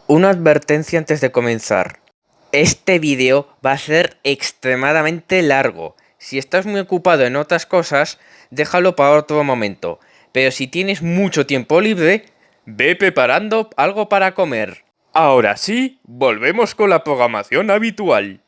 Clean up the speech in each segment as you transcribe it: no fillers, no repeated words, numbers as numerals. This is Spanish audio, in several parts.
Una advertencia antes de comenzar. Este vídeo va a ser extremadamente largo. Si estás muy ocupado en otras cosas, déjalo para otro momento. Pero si tienes mucho tiempo libre, ve preparando algo para comer. Ahora sí, volvemos con la programación habitual.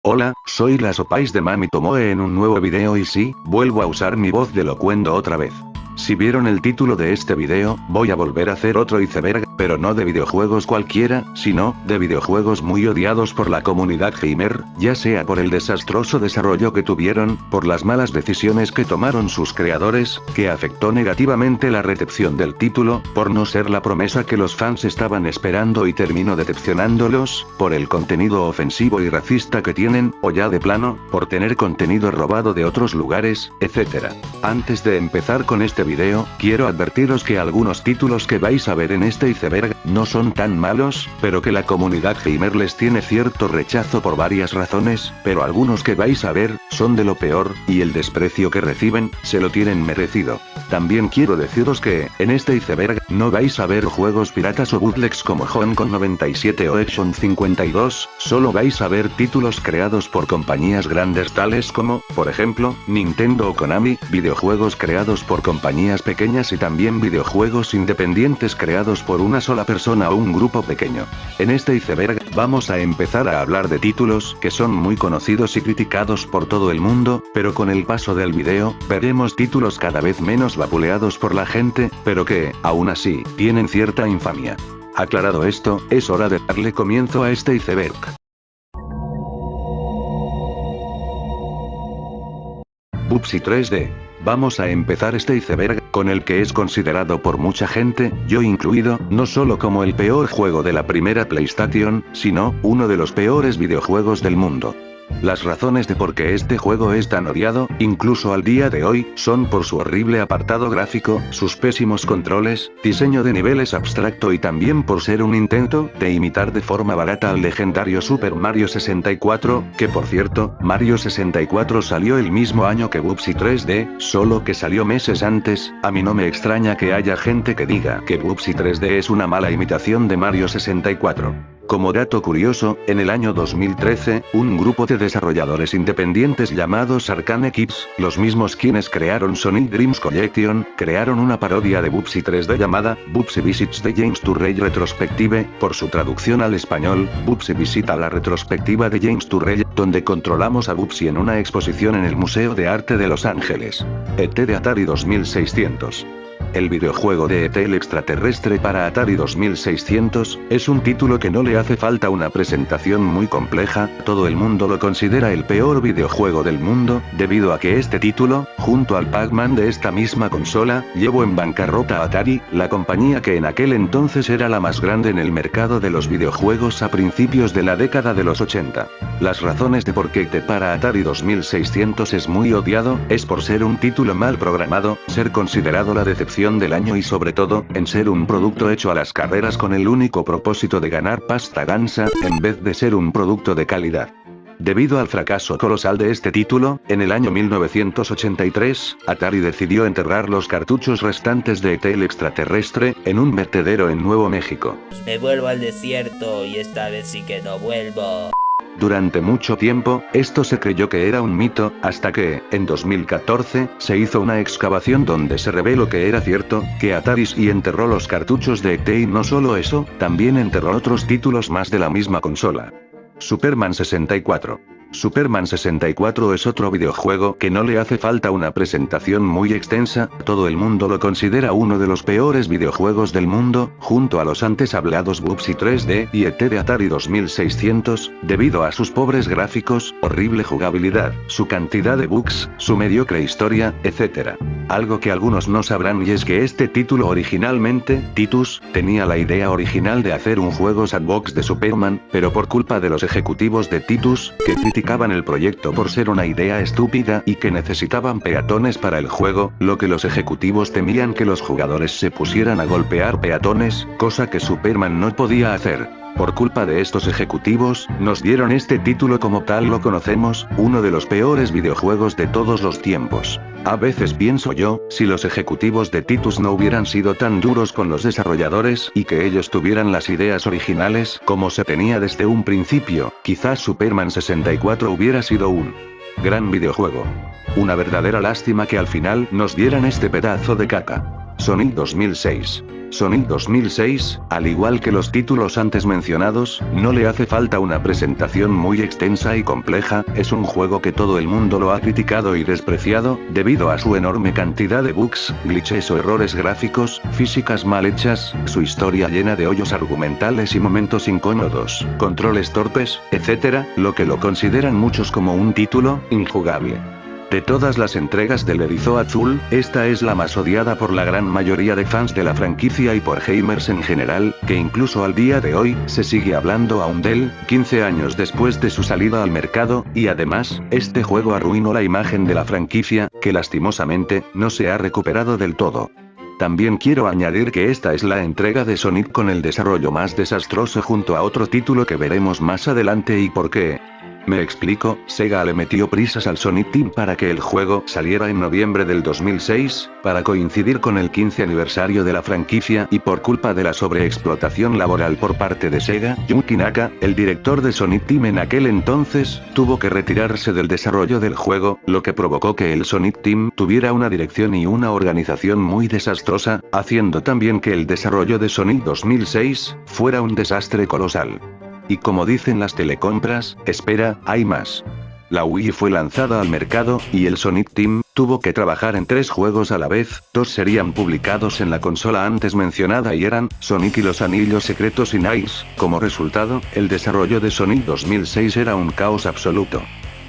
Hola, soy la Sopais de Mami Tomoe en un nuevo video y sí, vuelvo a usar mi voz de locuendo otra vez. Si vieron el título de este video, voy a volver a hacer otro iceberg, pero no de videojuegos cualquiera, sino, de videojuegos muy odiados por la comunidad gamer, ya sea por el desastroso desarrollo que tuvieron, por las malas decisiones que tomaron sus creadores, que afectó negativamente la recepción del título, por no ser la promesa que los fans estaban esperando y terminó decepcionándolos, por el contenido ofensivo y racista que tienen, o ya de plano, por tener contenido robado de otros lugares, etc. Antes de empezar con este video, quiero advertiros que algunos títulos que vais a ver en este iceberg, no son tan malos, pero que la comunidad gamer les tiene cierto rechazo por varias razones, pero algunos que vais a ver, son de lo peor, y el desprecio que reciben, se lo tienen merecido. También quiero deciros que, en este iceberg, no vais a ver juegos piratas o bootlegs como Hong Kong 97 o Action 52, solo vais a ver títulos creados por compañías grandes tales como, por ejemplo, Nintendo o Konami, videojuegos creados por compañías pequeñas y también videojuegos independientes creados por una sola persona o un grupo pequeño. En este iceberg, vamos a empezar a hablar de títulos que son muy conocidos y criticados por todo el mundo, pero con el paso del video, veremos títulos cada vez menos vapuleados por la gente, pero que, aún así, tienen cierta infamia. Aclarado esto, es hora de darle comienzo a este iceberg. Bubsy 3D. Vamos a empezar este iceberg, con el que es considerado por mucha gente, yo incluido, no solo como el peor juego de la primera PlayStation, sino, uno de los peores videojuegos del mundo. Las razones de por qué este juego es tan odiado, incluso al día de hoy, son por su horrible apartado gráfico, sus pésimos controles, diseño de niveles abstracto y también por ser un intento de imitar de forma barata al legendario Super Mario 64, que por cierto, Mario 64 salió el mismo año que Bubsy 3D, solo que salió meses antes. A mí no me extraña que haya gente que diga que Bubsy 3D es una mala imitación de Mario 64. Como dato curioso, en el año 2013, un grupo de desarrolladores independientes llamados Arcane Kids, los mismos quienes crearon Sonic Dreams Collection, crearon una parodia de Bubsy 3D llamada Bubsy Visits the James Turrell Retrospective, por su traducción al español, Bubsy visita la retrospectiva de James Turrell, donde controlamos a Bubsy en una exposición en el Museo de Arte de Los Ángeles. ET de Atari 2600. El videojuego de ET el extraterrestre para Atari 2600, es un título que no le hace falta una presentación muy compleja, todo el mundo lo considera el peor videojuego del mundo, debido a que este título, junto al Pac-Man de esta misma consola, llevó en bancarrota a Atari, la compañía que en aquel entonces era la más grande en el mercado de los videojuegos a principios de la década de los 80. Las razones de por qué ET para Atari 2600 es muy odiado, es por ser un título mal programado, ser considerado la decepción del año y sobre todo, en ser un producto hecho a las carreras con el único propósito de ganar pasta gansa, en vez de ser un producto de calidad. Debido al fracaso colosal de este título, en el año 1983, Atari decidió enterrar los cartuchos restantes de ET el extraterrestre, en un vertedero en Nuevo México. Me vuelvo al desierto y esta vez sí que no vuelvo. Durante mucho tiempo, esto se creyó que era un mito, hasta que, en 2014, se hizo una excavación donde se reveló que era cierto, que Atari sí enterró los cartuchos de ET y no solo eso, también enterró otros títulos más de la misma consola. Superman 64. Superman 64 es otro videojuego que no le hace falta una presentación muy extensa, todo el mundo lo considera uno de los peores videojuegos del mundo, junto a los antes hablados Bubsy 3D y ET de Atari 2600, debido a sus pobres gráficos, horrible jugabilidad, su cantidad de bugs, su mediocre historia, etc. Algo que algunos no sabrán y es que este título originalmente, Titus, tenía la idea original de hacer un juego sandbox de Superman, pero por culpa de los ejecutivos de Titus, que criticaban el proyecto por ser una idea estúpida y que necesitaban peatones para el juego, lo que los ejecutivos temían que los jugadores se pusieran a golpear peatones, cosa que Superman no podía hacer. Por culpa de estos ejecutivos, nos dieron este título como tal lo conocemos, uno de los peores videojuegos de todos los tiempos. A veces pienso yo, si los ejecutivos de Titus no hubieran sido tan duros con los desarrolladores y que ellos tuvieran las ideas originales como se tenía desde un principio, quizás Superman 64 hubiera sido un gran videojuego. Una verdadera lástima que al final nos dieran este pedazo de caca. Sonic 2006. Sonic 2006, al igual que los títulos antes mencionados, no le hace falta una presentación muy extensa y compleja, es un juego que todo el mundo lo ha criticado y despreciado, debido a su enorme cantidad de bugs, glitches o errores gráficos, físicas mal hechas, su historia llena de hoyos argumentales y momentos incómodos, controles torpes, etc., lo que lo consideran muchos como un título injugable. De todas las entregas del Erizo Azul, esta es la más odiada por la gran mayoría de fans de la franquicia y por gamers en general, que incluso al día de hoy, se sigue hablando aún de él, 15 años después de su salida al mercado, y además, este juego arruinó la imagen de la franquicia, que lastimosamente, no se ha recuperado del todo. También quiero añadir que esta es la entrega de Sonic con el desarrollo más desastroso junto a otro título que veremos más adelante y por qué. Me explico, Sega le metió prisas al Sonic Team para que el juego saliera en noviembre del 2006, para coincidir con el 15 aniversario de la franquicia y por culpa de la sobreexplotación laboral por parte de Sega, Yuki Naka, el director de Sonic Team en aquel entonces, tuvo que retirarse del desarrollo del juego, lo que provocó que el Sonic Team tuviera una dirección y una organización muy desastrosa, haciendo también que el desarrollo de Sonic 2006 fuera un desastre colosal. Y como dicen las telecompras, espera, hay más. La Wii fue lanzada al mercado, y el Sonic Team tuvo que trabajar en 3 juegos a la vez, 2 serían publicados en la consola antes mencionada y eran Sonic y los Anillos Secretos y Nice. Como resultado, el desarrollo de Sonic 2006 era un caos absoluto.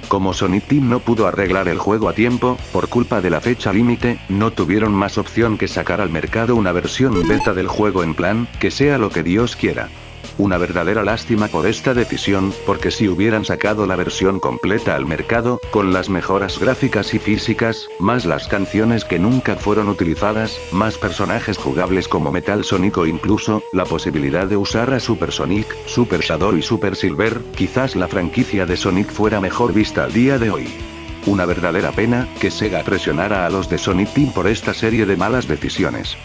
Como Sonic Team no pudo arreglar el juego a tiempo, por culpa de la fecha límite, no tuvieron más opción que sacar al mercado una versión beta del juego en plan, que sea lo que Dios quiera. Una verdadera lástima por esta decisión, porque si hubieran sacado la versión completa al mercado, con las mejoras gráficas y físicas, más las canciones que nunca fueron utilizadas, más personajes jugables como Metal Sonic o incluso, la posibilidad de usar a Super Sonic, Super Shadow y Super Silver, quizás la franquicia de Sonic fuera mejor vista al día de hoy. Una verdadera pena, que Sega presionara a los de Sonic Team por esta serie de malas decisiones.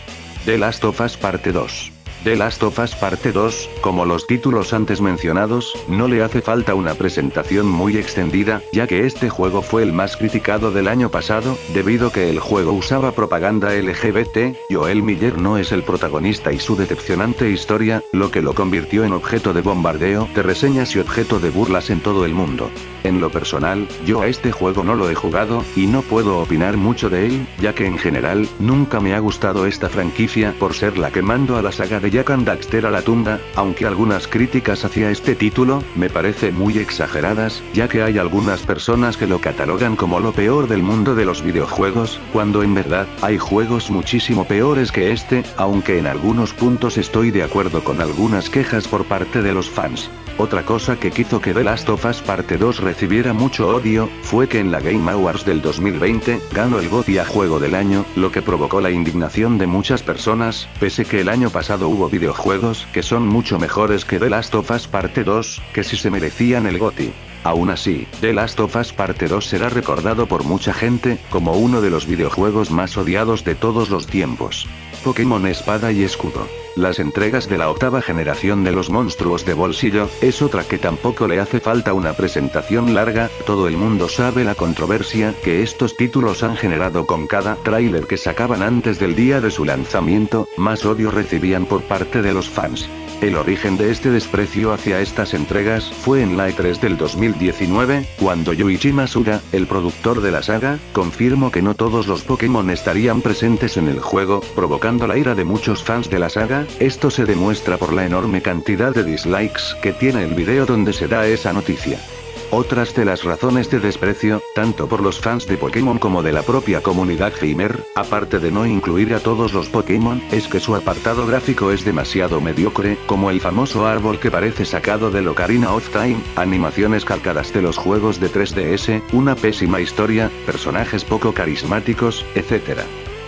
The Last of Us Parte 2. The Last of Us Parte 2, como los títulos antes mencionados, no le hace falta una presentación muy extendida, ya que este juego fue el más criticado del año pasado, debido que el juego usaba propaganda LGBT, Joel Miller no es el protagonista y su decepcionante historia, lo que lo convirtió en objeto de bombardeo, de reseñas y objeto de burlas en todo el mundo. En lo personal, yo a este juego no lo he jugado, y no puedo opinar mucho de él, ya que en general, nunca me ha gustado esta franquicia por ser la que mando a la saga de Jak and Daxter a la tumba, aunque algunas críticas hacia este título, me parece muy exageradas, ya que hay algunas personas que lo catalogan como lo peor del mundo de los videojuegos, cuando en verdad, hay juegos muchísimo peores que este, aunque en algunos puntos estoy de acuerdo con algunas quejas por parte de los fans. Otra cosa que hizo que The Last of Us Parte 2 recibiera mucho odio, fue que en la Game Awards del 2020, ganó el GOTY a Juego del Año, lo que provocó la indignación de muchas personas, pese que el año pasado hubo videojuegos que son mucho mejores que The Last of Us Parte 2, que sí se merecían el GOTY. Aún así, The Last of Us Parte 2 será recordado por mucha gente, como uno de los videojuegos más odiados de todos los tiempos. Pokémon Espada y Escudo. Las entregas de la 8ª generación de los monstruos de bolsillo, es otra que tampoco le hace falta una presentación larga, todo el mundo sabe la controversia que estos títulos han generado con cada tráiler que sacaban antes del día de su lanzamiento, más odio recibían por parte de los fans. El origen de este desprecio hacia estas entregas fue en la E3 del 2019, cuando Yuichi Masuda, el productor de la saga, confirmó que no todos los Pokémon estarían presentes en el juego, provocando la ira de muchos fans de la saga. Esto se demuestra por la enorme cantidad de dislikes que tiene el video donde se da esa noticia. Otras de las razones de desprecio, tanto por los fans de Pokémon como de la propia comunidad gamer, aparte de no incluir a todos los Pokémon, es que su apartado gráfico es demasiado mediocre, como el famoso árbol que parece sacado de Ocarina of Time, animaciones calcadas de los juegos de 3DS, una pésima historia, personajes poco carismáticos, etc.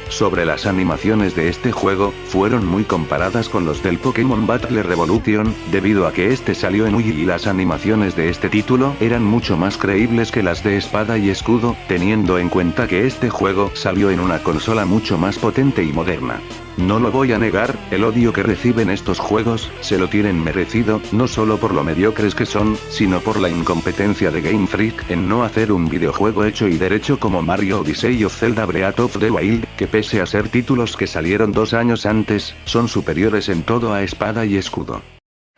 Sobre las animaciones de este juego, fueron muy comparadas con los del Pokémon Battle Revolution, debido a que este salió en Wii y las animaciones de este título eran mucho más creíbles que las de Espada y Escudo, teniendo en cuenta que este juego salió en una consola mucho más potente y moderna. No lo voy a negar, el odio que reciben estos juegos, se lo tienen merecido, no solo por lo mediocres que son, sino por la incompetencia de Game Freak en no hacer un videojuego hecho y derecho como Mario Odyssey o Zelda Breath of the Wild, que pese a ser títulos que salieron 2 años antes, son superiores en todo a Espada y Escudo.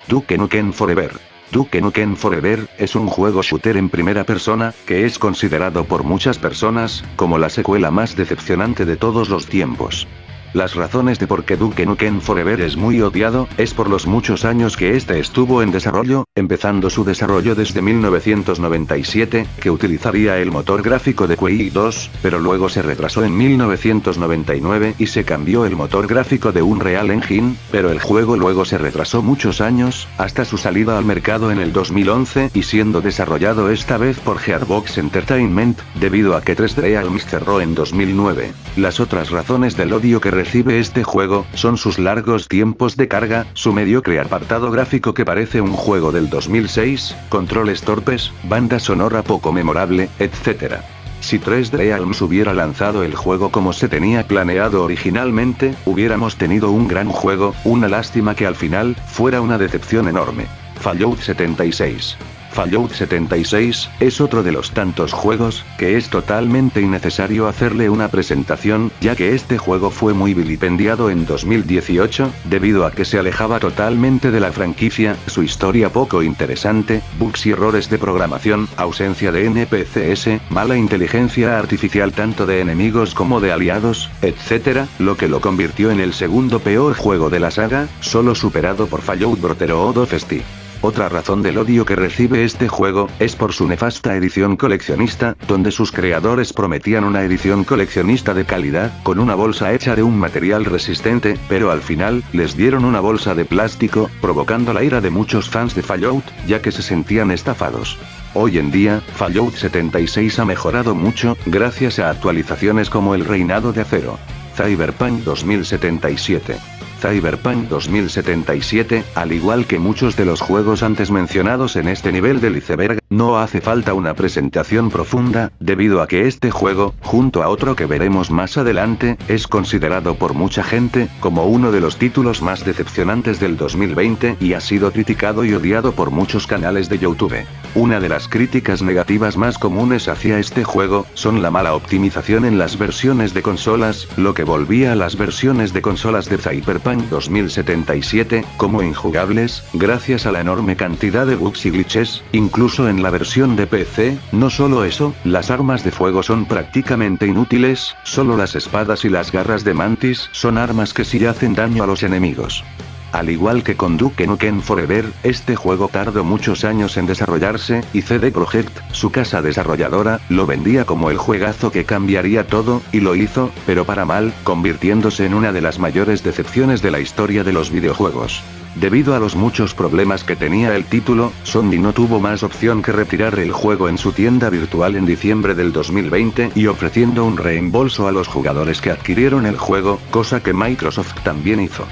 Duke Nukem Forever. Duke Nukem Forever es un juego shooter en primera persona, que es considerado por muchas personas, como la secuela más decepcionante de todos los tiempos. Las razones de por qué Duke Nukem Forever es muy odiado, es por los muchos años que este estuvo en desarrollo, empezando su desarrollo desde 1997, que utilizaría el motor gráfico de Quake 2, pero luego se retrasó en 1999 y se cambió el motor gráfico de Unreal Engine, pero el juego luego se retrasó muchos años, hasta su salida al mercado en el 2011 y siendo desarrollado esta vez por Gearbox Entertainment, debido a que 3D Realms cerró en 2009. Las otras razones del odio que recibe este juego, son sus largos tiempos de carga, su mediocre apartado gráfico que parece un juego del 2006, controles torpes, banda sonora poco memorable, etc. Si 3D Realms hubiera lanzado el juego como se tenía planeado originalmente, hubiéramos tenido un gran juego, una lástima que al final, fuera una decepción enorme. Fallout 76. Fallout 76, es otro de los tantos juegos, que es totalmente innecesario hacerle una presentación, ya que este juego fue muy vilipendiado en 2018, debido a que se alejaba totalmente de la franquicia, su historia poco interesante, bugs y errores de programación, ausencia de NPCs, mala inteligencia artificial tanto de enemigos como de aliados, etc., lo que lo convirtió en el segundo peor juego de la saga, solo superado por Fallout Brotherhood of Steel. Otra razón del odio que recibe este juego, es por su nefasta edición coleccionista, donde sus creadores prometían una edición coleccionista de calidad, con una bolsa hecha de un material resistente, pero al final, les dieron una bolsa de plástico, provocando la ira de muchos fans de Fallout, ya que se sentían estafados. Hoy en día, Fallout 76 ha mejorado mucho, gracias a actualizaciones como el Reinado de Acero. Cyberpunk 2077. Cyberpunk 2077, al igual que muchos de los juegos antes mencionados en este nivel del iceberg, no hace falta una presentación profunda, debido a que este juego, junto a otro que veremos más adelante, es considerado por mucha gente, como uno de los títulos más decepcionantes del 2020 y ha sido criticado y odiado por muchos canales de YouTube. Una de las críticas negativas más comunes hacia este juego, son la mala optimización en las versiones de consolas, lo que volvía a las versiones de consolas de Cyberpunk 2077, como injugables, gracias a la enorme cantidad de bugs y glitches, incluso en la versión de PC, no solo eso, las armas de fuego son prácticamente inútiles, solo las espadas y las garras de Mantis son armas que sí hacen daño a los enemigos. Al igual que con Duke Nukem Forever, este juego tardó muchos años en desarrollarse, y CD Projekt, su casa desarrolladora, lo vendía como el juegazo que cambiaría todo, y lo hizo, pero para mal, convirtiéndose en una de las mayores decepciones de la historia de los videojuegos. Debido a los muchos problemas que tenía el título, Sony no tuvo más opción que retirar el juego en su tienda virtual en diciembre del 2020 y ofreciendo un reembolso a los jugadores que adquirieron el juego, cosa que Microsoft también hizo.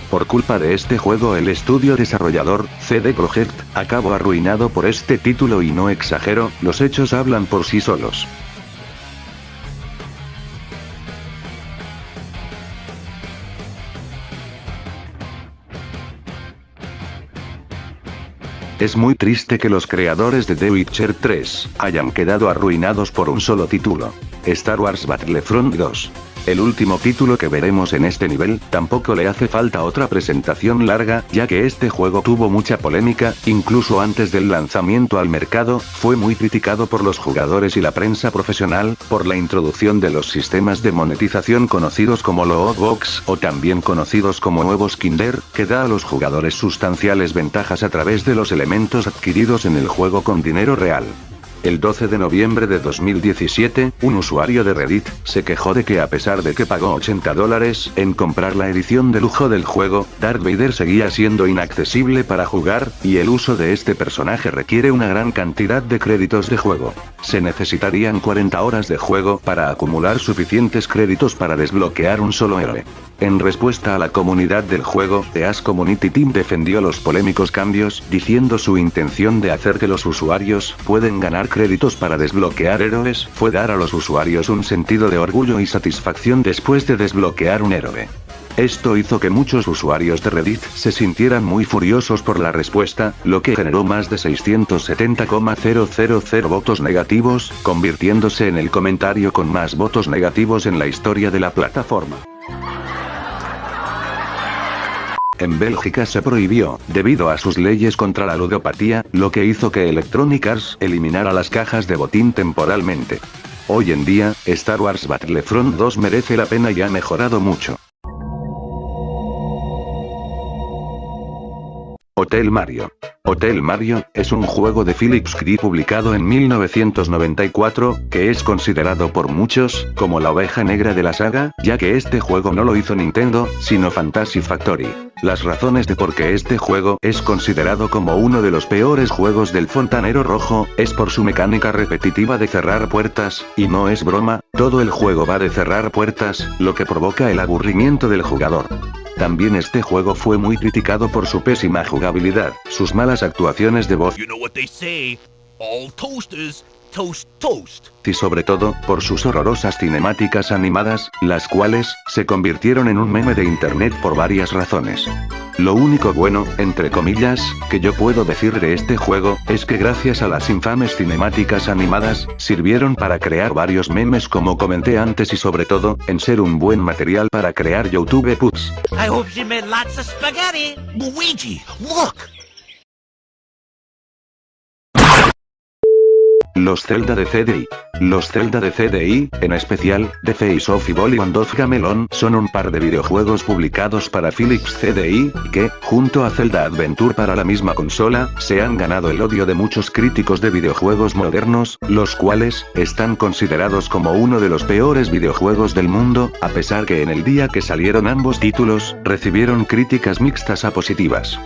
Por culpa de este juego el estudio desarrollador, CD Projekt, acabó arruinado por este título y no exagero, los hechos hablan por sí solos. Es muy triste que los creadores de The Witcher 3 hayan quedado arruinados por un solo título. Star Wars Battlefront 2. El último título que veremos en este nivel, tampoco le hace falta otra presentación larga, ya que este juego tuvo mucha polémica, incluso antes del lanzamiento al mercado, fue muy criticado por los jugadores y la prensa profesional, por la introducción de los sistemas de monetización conocidos como loot box o también conocidos como nuevos Kinder, que da a los jugadores sustanciales ventajas a través de los elementos adquiridos en el juego con dinero real. El 12 de noviembre de 2017, un usuario de Reddit se quejó de que a pesar de que pagó $80 en comprar la edición de lujo del juego, Darth Vader seguía siendo inaccesible para jugar, y el uso de este personaje requiere una gran cantidad de créditos de juego. Se necesitarían 40 horas de juego para acumular suficientes créditos para desbloquear un solo héroe. En respuesta a la comunidad del juego, The Ace Community Team defendió los polémicos cambios, diciendo su intención de hacer que los usuarios pueden ganar créditos para desbloquear héroes fue dar a los usuarios un sentido de orgullo y satisfacción después de desbloquear un héroe. Esto hizo que muchos usuarios de Reddit se sintieran muy furiosos por la respuesta, lo que generó más de 670,000 votos negativos, convirtiéndose en el comentario con más votos negativos en la historia de la plataforma. En Bélgica se prohibió, debido a sus leyes contra la ludopatía, lo que hizo que Electronic Arts eliminara las cajas de botín temporalmente. Hoy en día, Star Wars Battlefront 2 merece la pena y ha mejorado mucho. Hotel Mario. Hotel Mario es un juego de Philips Cree publicado en 1994, que es considerado por muchos como la oveja negra de la saga, ya que este juego no lo hizo Nintendo, sino Fantasy Factory. Las razones de por qué este juego es considerado como uno de los peores juegos del Fontanero Rojo, es por su mecánica repetitiva de cerrar puertas, y no es broma, todo el juego va de cerrar puertas, lo que provoca el aburrimiento del jugador. También este juego fue muy criticado por su pésima jugabilidad, sus malas actuaciones de voz, y sobre todo, por sus horrorosas cinemáticas animadas, las cuales se convirtieron en un meme de internet por varias razones. Lo único bueno, entre comillas, que yo puedo decir de este juego, es que gracias a las infames cinemáticas animadas, sirvieron para crear varios memes como comenté antes y sobre todo, en ser un buen material para crear YouTube puts. I hope she made lots of spaghetti. Luigi, look! Los Zelda de CDI. Los Zelda de CDI, en especial, The Face Off y Bollywood of Gamelon, son un par de videojuegos publicados para Philips CDI, que, junto a Zelda Adventure para la misma consola, se han ganado el odio de muchos críticos de videojuegos modernos, los cuales, están considerados como uno de los peores videojuegos del mundo, a pesar que en el día que salieron ambos títulos, recibieron críticas mixtas a positivas.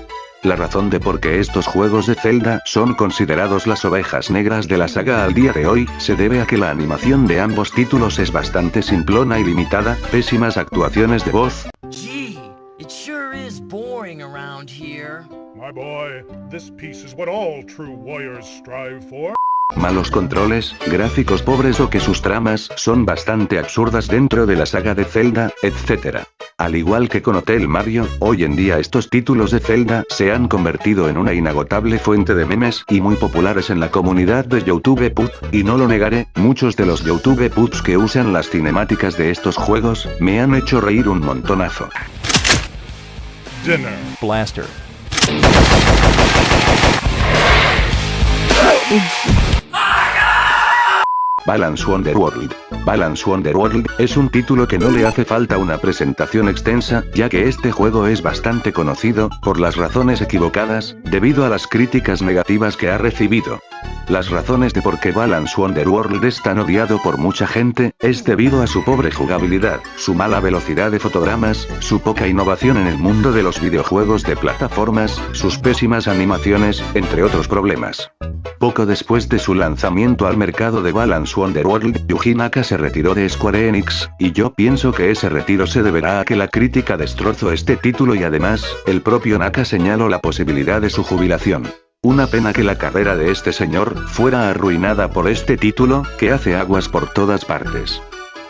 La razón de por qué estos juegos de Zelda son considerados las ovejas negras de la saga al día de hoy, se debe a que la animación de ambos títulos es bastante simplona y limitada, pésimas actuaciones de voz. Gee, it sure is boring around here. My boy, this peace is what all true warriors strive for. Malos controles, gráficos pobres o que sus tramas son bastante absurdas dentro de la saga de Zelda, etc. Al igual que con Hotel Mario, hoy en día estos títulos de Zelda se han convertido en una inagotable fuente de memes y muy populares en la comunidad de YouTube Put, y no lo negaré, muchos de los YouTube Puts que usan las cinemáticas de estos juegos, me han hecho reír un montonazo. Dinner. Blaster. Balan Wonderworld. Balan Wonderworld es un título que no le hace falta una presentación extensa, ya que este juego es bastante conocido, por las razones equivocadas, debido a las críticas negativas que ha recibido. Las razones de por qué Balan Wonderworld es tan odiado por mucha gente, es debido a su pobre jugabilidad, su mala velocidad de fotogramas, su poca innovación en el mundo de los videojuegos de plataformas, sus pésimas animaciones, entre otros problemas. Poco después de su lanzamiento al mercado de Balan Wonderworld, Yuji Naka se retiró de Square Enix, y yo pienso que ese retiro se deberá a que la crítica destrozó este título y además, el propio Naka señaló la posibilidad de su jubilación. Una pena que la carrera de este señor fuera arruinada por este título, que hace aguas por todas partes.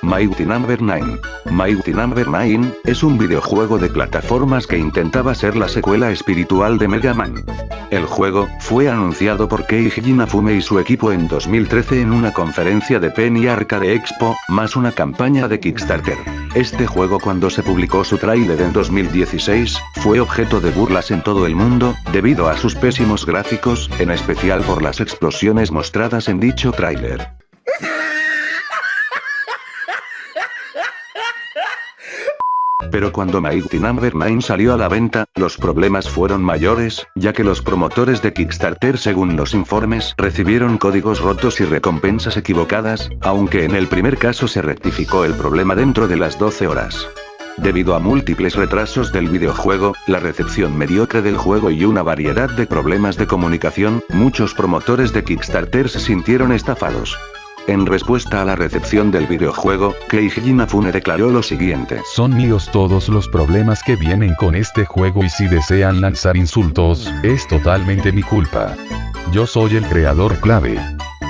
Mighty Number 9. Mighty Number 9 es un videojuego de plataformas que intentaba ser la secuela espiritual de Mega Man. El juego fue anunciado por Keiji Inafune y su equipo en 2013 en una conferencia de Penny Arcade Expo, más una campaña de Kickstarter. Este juego, cuando se publicó su tráiler en 2016, fue objeto de burlas en todo el mundo, debido a sus pésimos gráficos, en especial por las explosiones mostradas en dicho tráiler. Pero cuando Mighty Number 9 salió a la venta, los problemas fueron mayores, ya que los promotores de Kickstarter, según los informes, recibieron códigos rotos y recompensas equivocadas, aunque en el primer caso se rectificó el problema dentro de las 12 horas. Debido a múltiples retrasos del videojuego, la recepción mediocre del juego y una variedad de problemas de comunicación, muchos promotores de Kickstarter se sintieron estafados. En respuesta a la recepción del videojuego, Keiji Inafune declaró lo siguiente: Son míos todos los problemas que vienen con este juego y si desean lanzar insultos, es totalmente mi culpa. Yo soy el creador clave.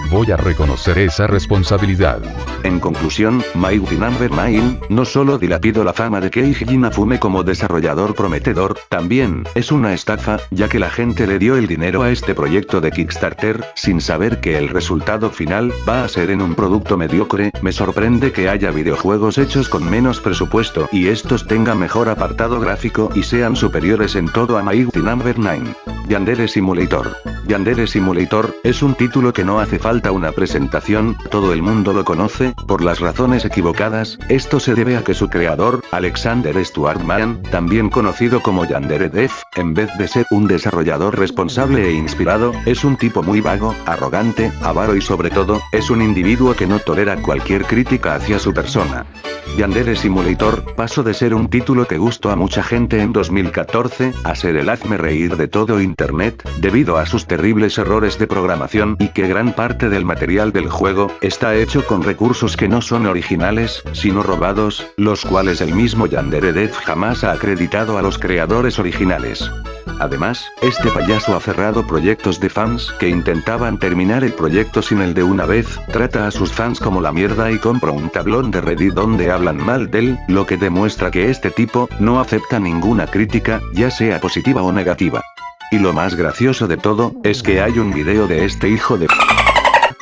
Voy a reconocer esa responsabilidad. En conclusión, Mighty Number 9 no solo dilapidó la fama de Keiji Inafune como desarrollador prometedor, también es una estafa, ya que la gente le dio el dinero a este proyecto de Kickstarter, sin saber que el resultado final va a ser en un producto mediocre. Me sorprende que haya videojuegos hechos con menos presupuesto y estos tengan mejor apartado gráfico y sean superiores en todo a Mighty Number 9. Yandere Simulator. Yandere Simulator es un título que no hace falta una presentación, todo el mundo lo conoce, por las razones equivocadas. Esto se debe a que su creador, Alexander Stuart Mann, también conocido como Yandere Dev, en vez de ser un desarrollador responsable e inspirado, es un tipo muy vago, arrogante, avaro y sobre todo, es un individuo que no tolera cualquier crítica hacia su persona. Yandere Simulator pasó de ser un título que gustó a mucha gente en 2014, a ser el hazme reír de todo internet, debido a sus terribles errores de programación y que gran parte del material del juego está hecho con recursos que no son originales, sino robados, los cuales el mismo Yandere Dev jamás ha acreditado a los creadores originales. Además, este payaso ha cerrado proyectos de fans que intentaban terminar el proyecto sin él de una vez, trata a sus fans como la mierda y compra un tablón de Reddit donde hablan mal de él, lo que demuestra que este tipo no acepta ninguna crítica, ya sea positiva o negativa. Y lo más gracioso de todo, es que hay un video de este hijo de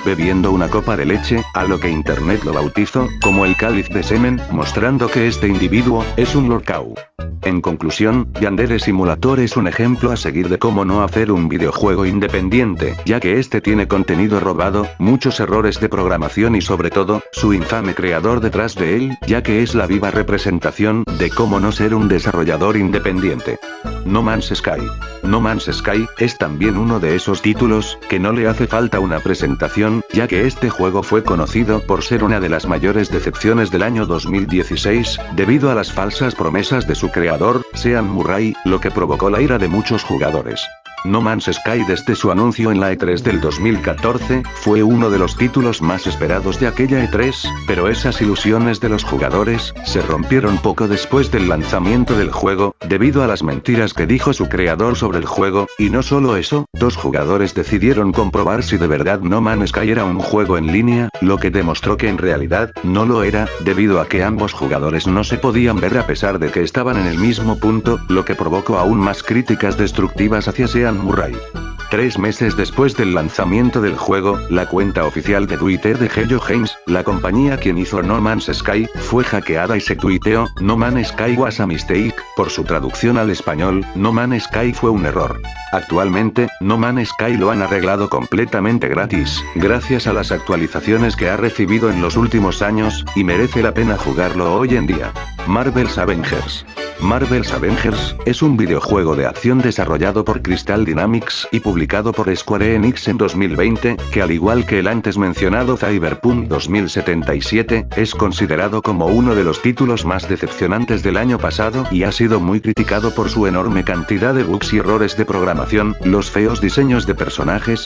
bebiendo una copa de leche, a lo que internet lo bautizó como el cáliz de semen, mostrando que este individuo es un lorcau. En conclusión, Yandere Simulator es un ejemplo a seguir de cómo no hacer un videojuego independiente, ya que este tiene contenido robado, muchos errores de programación y sobre todo, su infame creador detrás de él, ya que es la viva representación de cómo no ser un desarrollador independiente. No Man's Sky. No Man's Sky es también uno de esos títulos que no le hace falta una presentación, ya que este juego fue conocido por ser una de las mayores decepciones del año 2016, debido a las falsas promesas de su creador, Sean Murray, lo que provocó la ira de muchos jugadores. No Man's Sky desde su anuncio en la E3 del 2014, fue uno de los títulos más esperados de aquella E3, pero esas ilusiones de los jugadores, se rompieron poco después del lanzamiento del juego, debido a las mentiras que dijo su creador sobre el juego, y no solo eso, dos jugadores decidieron comprobar si de verdad No Man's Sky era un juego en línea, lo que demostró que en realidad, no lo era, debido a que ambos jugadores no se podían ver a pesar de que estaban en el mismo punto, lo que provocó aún más críticas destructivas hacia Sean Murray. 3 meses después del lanzamiento del juego, la cuenta oficial de Twitter de Hello Games, la compañía quien hizo No Man's Sky, fue hackeada y se tuiteó, No Man's Sky was a mistake, por su traducción al español, No Man's Sky fue un error. Actualmente, No Man's Sky lo han arreglado completamente gratis, gracias a las actualizaciones que ha recibido en los últimos años, y merece la pena jugarlo hoy en día. Marvel's Avengers. Marvel's Avengers es un videojuego de acción desarrollado por Crystal Dynamics y publicado por Square Enix en 2020, que al igual que el antes mencionado Cyberpunk 2077, es considerado como uno de los títulos más decepcionantes del año pasado y ha sido muy criticado por su enorme cantidad de bugs y errores de programación, los feos diseños de personajes.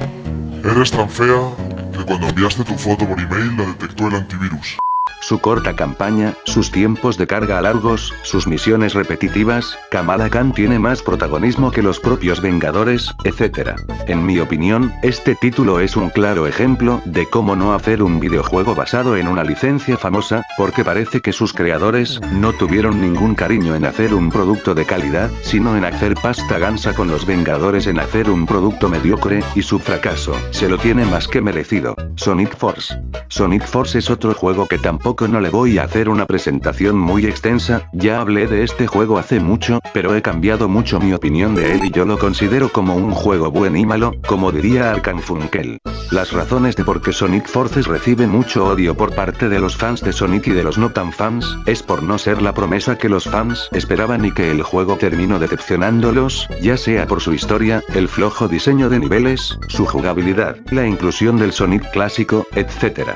Eres tan fea que cuando enviaste tu foto por email la detectó el antivirus. Su corta campaña, sus tiempos de carga largos, sus misiones repetitivas, Kamala Khan tiene más protagonismo que los propios Vengadores, etc. En mi opinión, este título es un claro ejemplo de cómo no hacer un videojuego basado en una licencia famosa, porque parece que sus creadores no tuvieron ningún cariño en hacer un producto de calidad, sino en hacer pasta gansa con los Vengadores en hacer un producto mediocre, y su fracaso se lo tiene más que merecido. Sonic Force. Sonic Force es otro juego que tampoco tampoco no le voy a hacer una presentación muy extensa, ya hablé de este juego hace mucho, pero he cambiado mucho mi opinión de él y yo lo considero como un juego buen y malo, como diría Arcanfunkel. Las razones de por qué Sonic Forces recibe mucho odio por parte de los fans de Sonic y de los no tan fans, es por no ser la promesa que los fans esperaban y que el juego terminó decepcionándolos, ya sea por su historia, el flojo diseño de niveles, su jugabilidad, la inclusión del Sonic clásico, etc.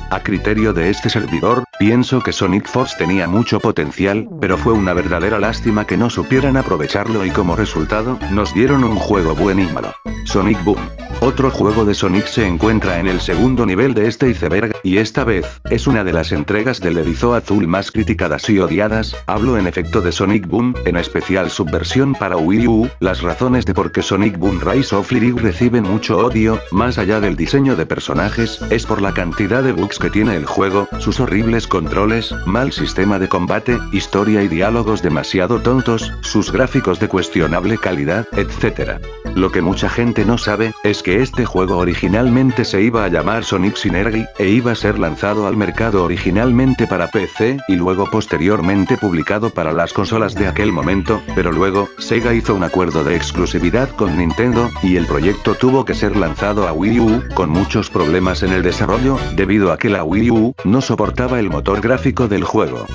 A criterio de este servidor, pienso que Sonic Force tenía mucho potencial, pero fue una verdadera lástima que no supieran aprovecharlo y como resultado, nos dieron un juego buen y malo. Sonic Boom. Otro juego de Sonic se encuentra en el segundo nivel de este iceberg, y esta vez, es una de las entregas del erizo azul más criticadas y odiadas, hablo en efecto de Sonic Boom, en especial su versión para Wii U. Las razones de por qué Sonic Boom Rise of Lyric recibe mucho odio, más allá del diseño de personajes, es por la cantidad de bugs que tiene el juego, sus horribles controles, mal sistema de combate, historia y diálogos demasiado tontos, sus gráficos de cuestionable calidad, etc. Lo que mucha gente no sabe, es que este juego originalmente se iba a llamar Sonic Synergy, e iba a ser lanzado al mercado originalmente para PC, y luego posteriormente publicado para las consolas de aquel momento, pero luego, Sega hizo un acuerdo de exclusividad con Nintendo, y el proyecto tuvo que ser lanzado a Wii U, con muchos problemas en el desarrollo, debido a que la Wii U no soportaba el motor gráfico del juego.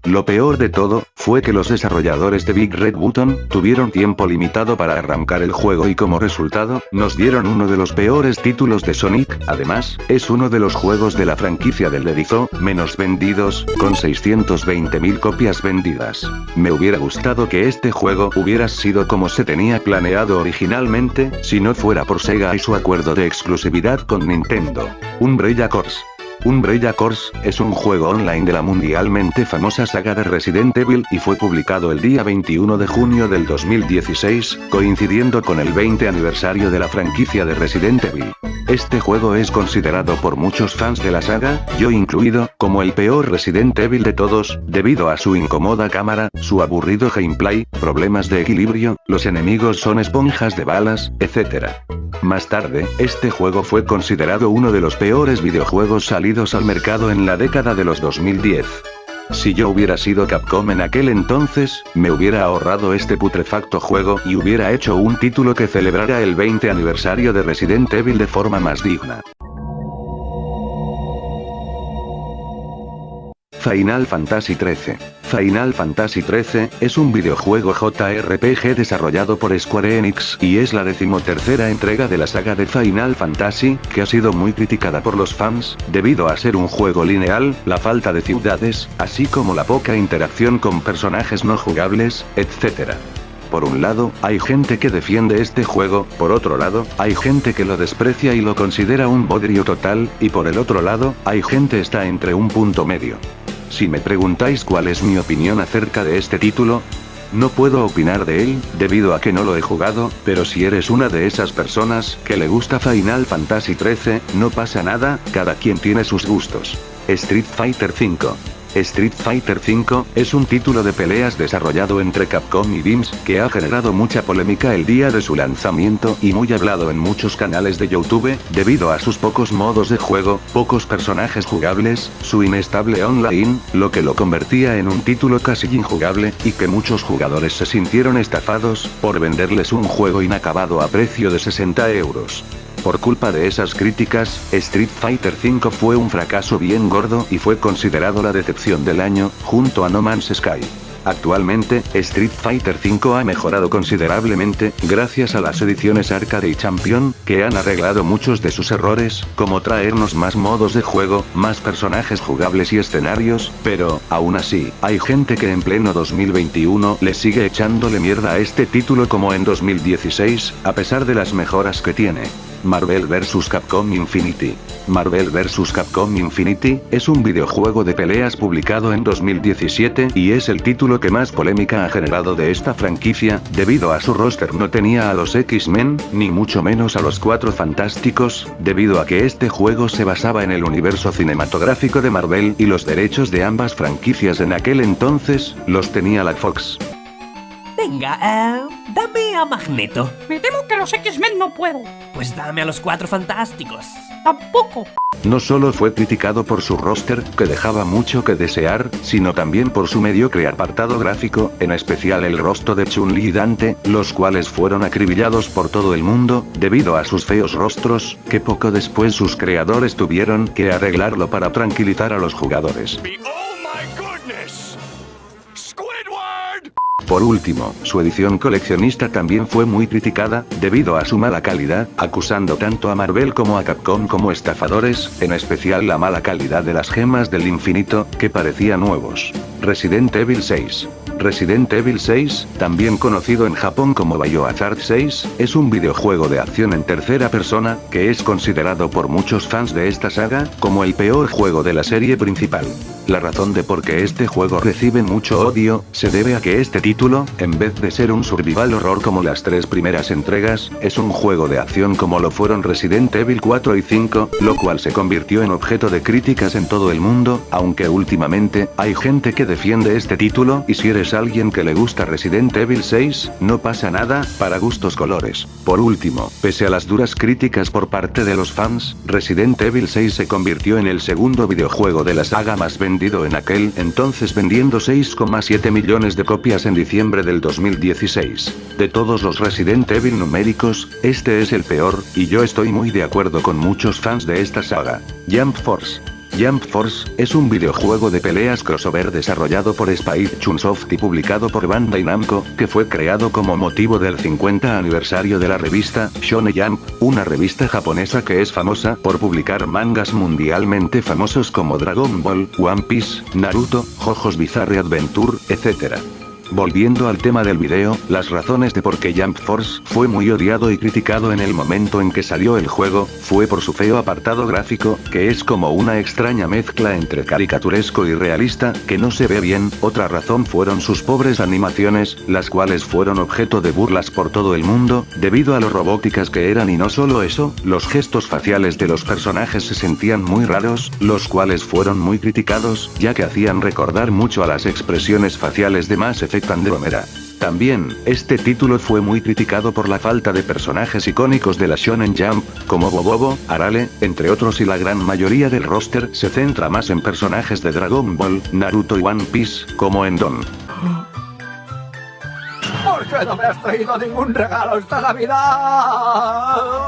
Lo peor de todo, fue que los desarrolladores de Big Red Button, tuvieron tiempo limitado para arrancar el juego y como resultado, nos dieron uno de los peores títulos de Sonic, además, es uno de los juegos de la franquicia del erizo, menos vendidos, con 620.000 copias vendidas. Me hubiera gustado que este juego hubiera sido como se tenía planeado originalmente, si no fuera por Sega y su acuerdo de exclusividad con Nintendo. Umbrella Corps. Umbrella Corps es un juego online de la mundialmente famosa saga de Resident Evil y fue publicado el día 21 de junio del 2016, coincidiendo con el 20 aniversario de la franquicia de Resident Evil. Este juego es considerado por muchos fans de la saga, yo incluido, como el peor Resident Evil de todos, debido a su incómoda cámara, su aburrido gameplay, problemas de equilibrio, los enemigos son esponjas de balas, etc. Más tarde, este juego fue considerado uno de los peores videojuegos salidos al mercado en la década de los 2010. Si yo hubiera sido Capcom en aquel entonces, me hubiera ahorrado este putrefacto juego y hubiera hecho un título que celebrara el 20 aniversario de Resident Evil de forma más digna. Final Fantasy XIII. Final Fantasy XIII es un videojuego JRPG desarrollado por Square Enix y es la 13ª entrega de la saga de Final Fantasy, que ha sido muy criticada por los fans, debido a ser un juego lineal, la falta de ciudades, así como la poca interacción con personajes no jugables, etc. Por un lado, hay gente que defiende este juego, por otro lado, hay gente que lo desprecia y lo considera un bodrio total, y por el otro lado, hay gente está entre un punto medio. Si me preguntáis cuál es mi opinión acerca de este título, no puedo opinar de él, debido a que no lo he jugado, pero si eres una de esas personas que le gusta Final Fantasy XIII, no pasa nada, cada quien tiene sus gustos. Street Fighter V. Street Fighter V es un título de peleas desarrollado entre Capcom y Vims, que ha generado mucha polémica el día de su lanzamiento y muy hablado en muchos canales de YouTube, debido a sus pocos modos de juego, pocos personajes jugables, su inestable online, lo que lo convertía en un título casi injugable, y que muchos jugadores se sintieron estafados, por venderles un juego inacabado a precio de 60 euros. Por culpa de esas críticas, Street Fighter V fue un fracaso bien gordo y fue considerado la decepción del año, junto a No Man's Sky. Actualmente, Street Fighter V ha mejorado considerablemente, gracias a las ediciones Arcade y Champion, que han arreglado muchos de sus errores, como traernos más modos de juego, más personajes jugables y escenarios, pero, aún así, hay gente que en pleno 2021 le sigue echándole mierda a este título como en 2016, a pesar de las mejoras que tiene. Marvel vs. Capcom Infinity. Marvel vs. Capcom Infinity es un videojuego de peleas publicado en 2017 y es el título que más polémica ha generado de esta franquicia, debido a su roster no tenía a los X-Men, ni mucho menos a los Cuatro Fantásticos, debido a que este juego se basaba en el universo cinematográfico de Marvel y los derechos de ambas franquicias en aquel entonces, los tenía la Fox. Venga, dame a Magneto. Me temo que a los X-Men no puedo. Pues dame a los Cuatro Fantásticos. Tampoco. No solo fue criticado por su roster, que dejaba mucho que desear, sino también por su mediocre apartado gráfico, en especial el rostro de Chun-Li y Dante, los cuales fueron acribillados por todo el mundo, debido a sus feos rostros, que poco después sus creadores tuvieron que arreglarlo para tranquilizar a los jugadores. Por último, su edición coleccionista también fue muy criticada, debido a su mala calidad, acusando tanto a Marvel como a Capcom como estafadores, en especial la mala calidad de las gemas del infinito, que parecían nuevos. Resident Evil 6. Resident Evil 6, también conocido en Japón como Biohazard 6, es un videojuego de acción en tercera persona, que es considerado por muchos fans de esta saga, como el peor juego de la serie principal. La razón de por qué este juego recibe mucho odio, se debe a que este título, en vez de ser un survival horror como las tres primeras entregas, es un juego de acción como lo fueron Resident Evil 4 y 5, lo cual se convirtió en objeto de críticas en todo el mundo, aunque últimamente, hay gente que defiende este título, y si eres alguien que le gusta Resident Evil 6, no pasa nada, para gustos colores. Por último, pese a las duras críticas por parte de los fans, Resident Evil 6 se convirtió en el segundo videojuego de la saga más vendido en aquel entonces, vendiendo 6,7 millones de copias en diciembre del 2016. De todos los Resident Evil numéricos, este es el peor, y yo estoy muy de acuerdo con muchos fans de esta saga. Jump Force. Jump Force es un videojuego de peleas crossover desarrollado por Spike Chunsoft y publicado por Bandai Namco, que fue creado como motivo del 50 aniversario de la revista Shonen Jump, una revista japonesa que es famosa por publicar mangas mundialmente famosos como Dragon Ball, One Piece, Naruto, JoJo's Bizarre Adventure, etc. Volviendo al tema del video, las razones de por qué Jump Force fue muy odiado y criticado en el momento en que salió el juego, fue por su feo apartado gráfico, que es como una extraña mezcla entre caricaturesco y realista, que no se ve bien. Otra razón fueron sus pobres animaciones, las cuales fueron objeto de burlas por todo el mundo, debido a lo robóticas que eran, y no solo eso, los gestos faciales de los personajes se sentían muy raros, los cuales fueron muy criticados, ya que hacían recordar mucho a las expresiones faciales de Mass Effect Andromeda. También, este título fue muy criticado por la falta de personajes icónicos de la Shonen Jump, como Bobobo, Arale, entre otros, y la gran mayoría del roster se centra más en personajes de Dragon Ball, Naruto y One Piece, como en Don. ¿Por qué no me has traído ningún regalo esta Navidad?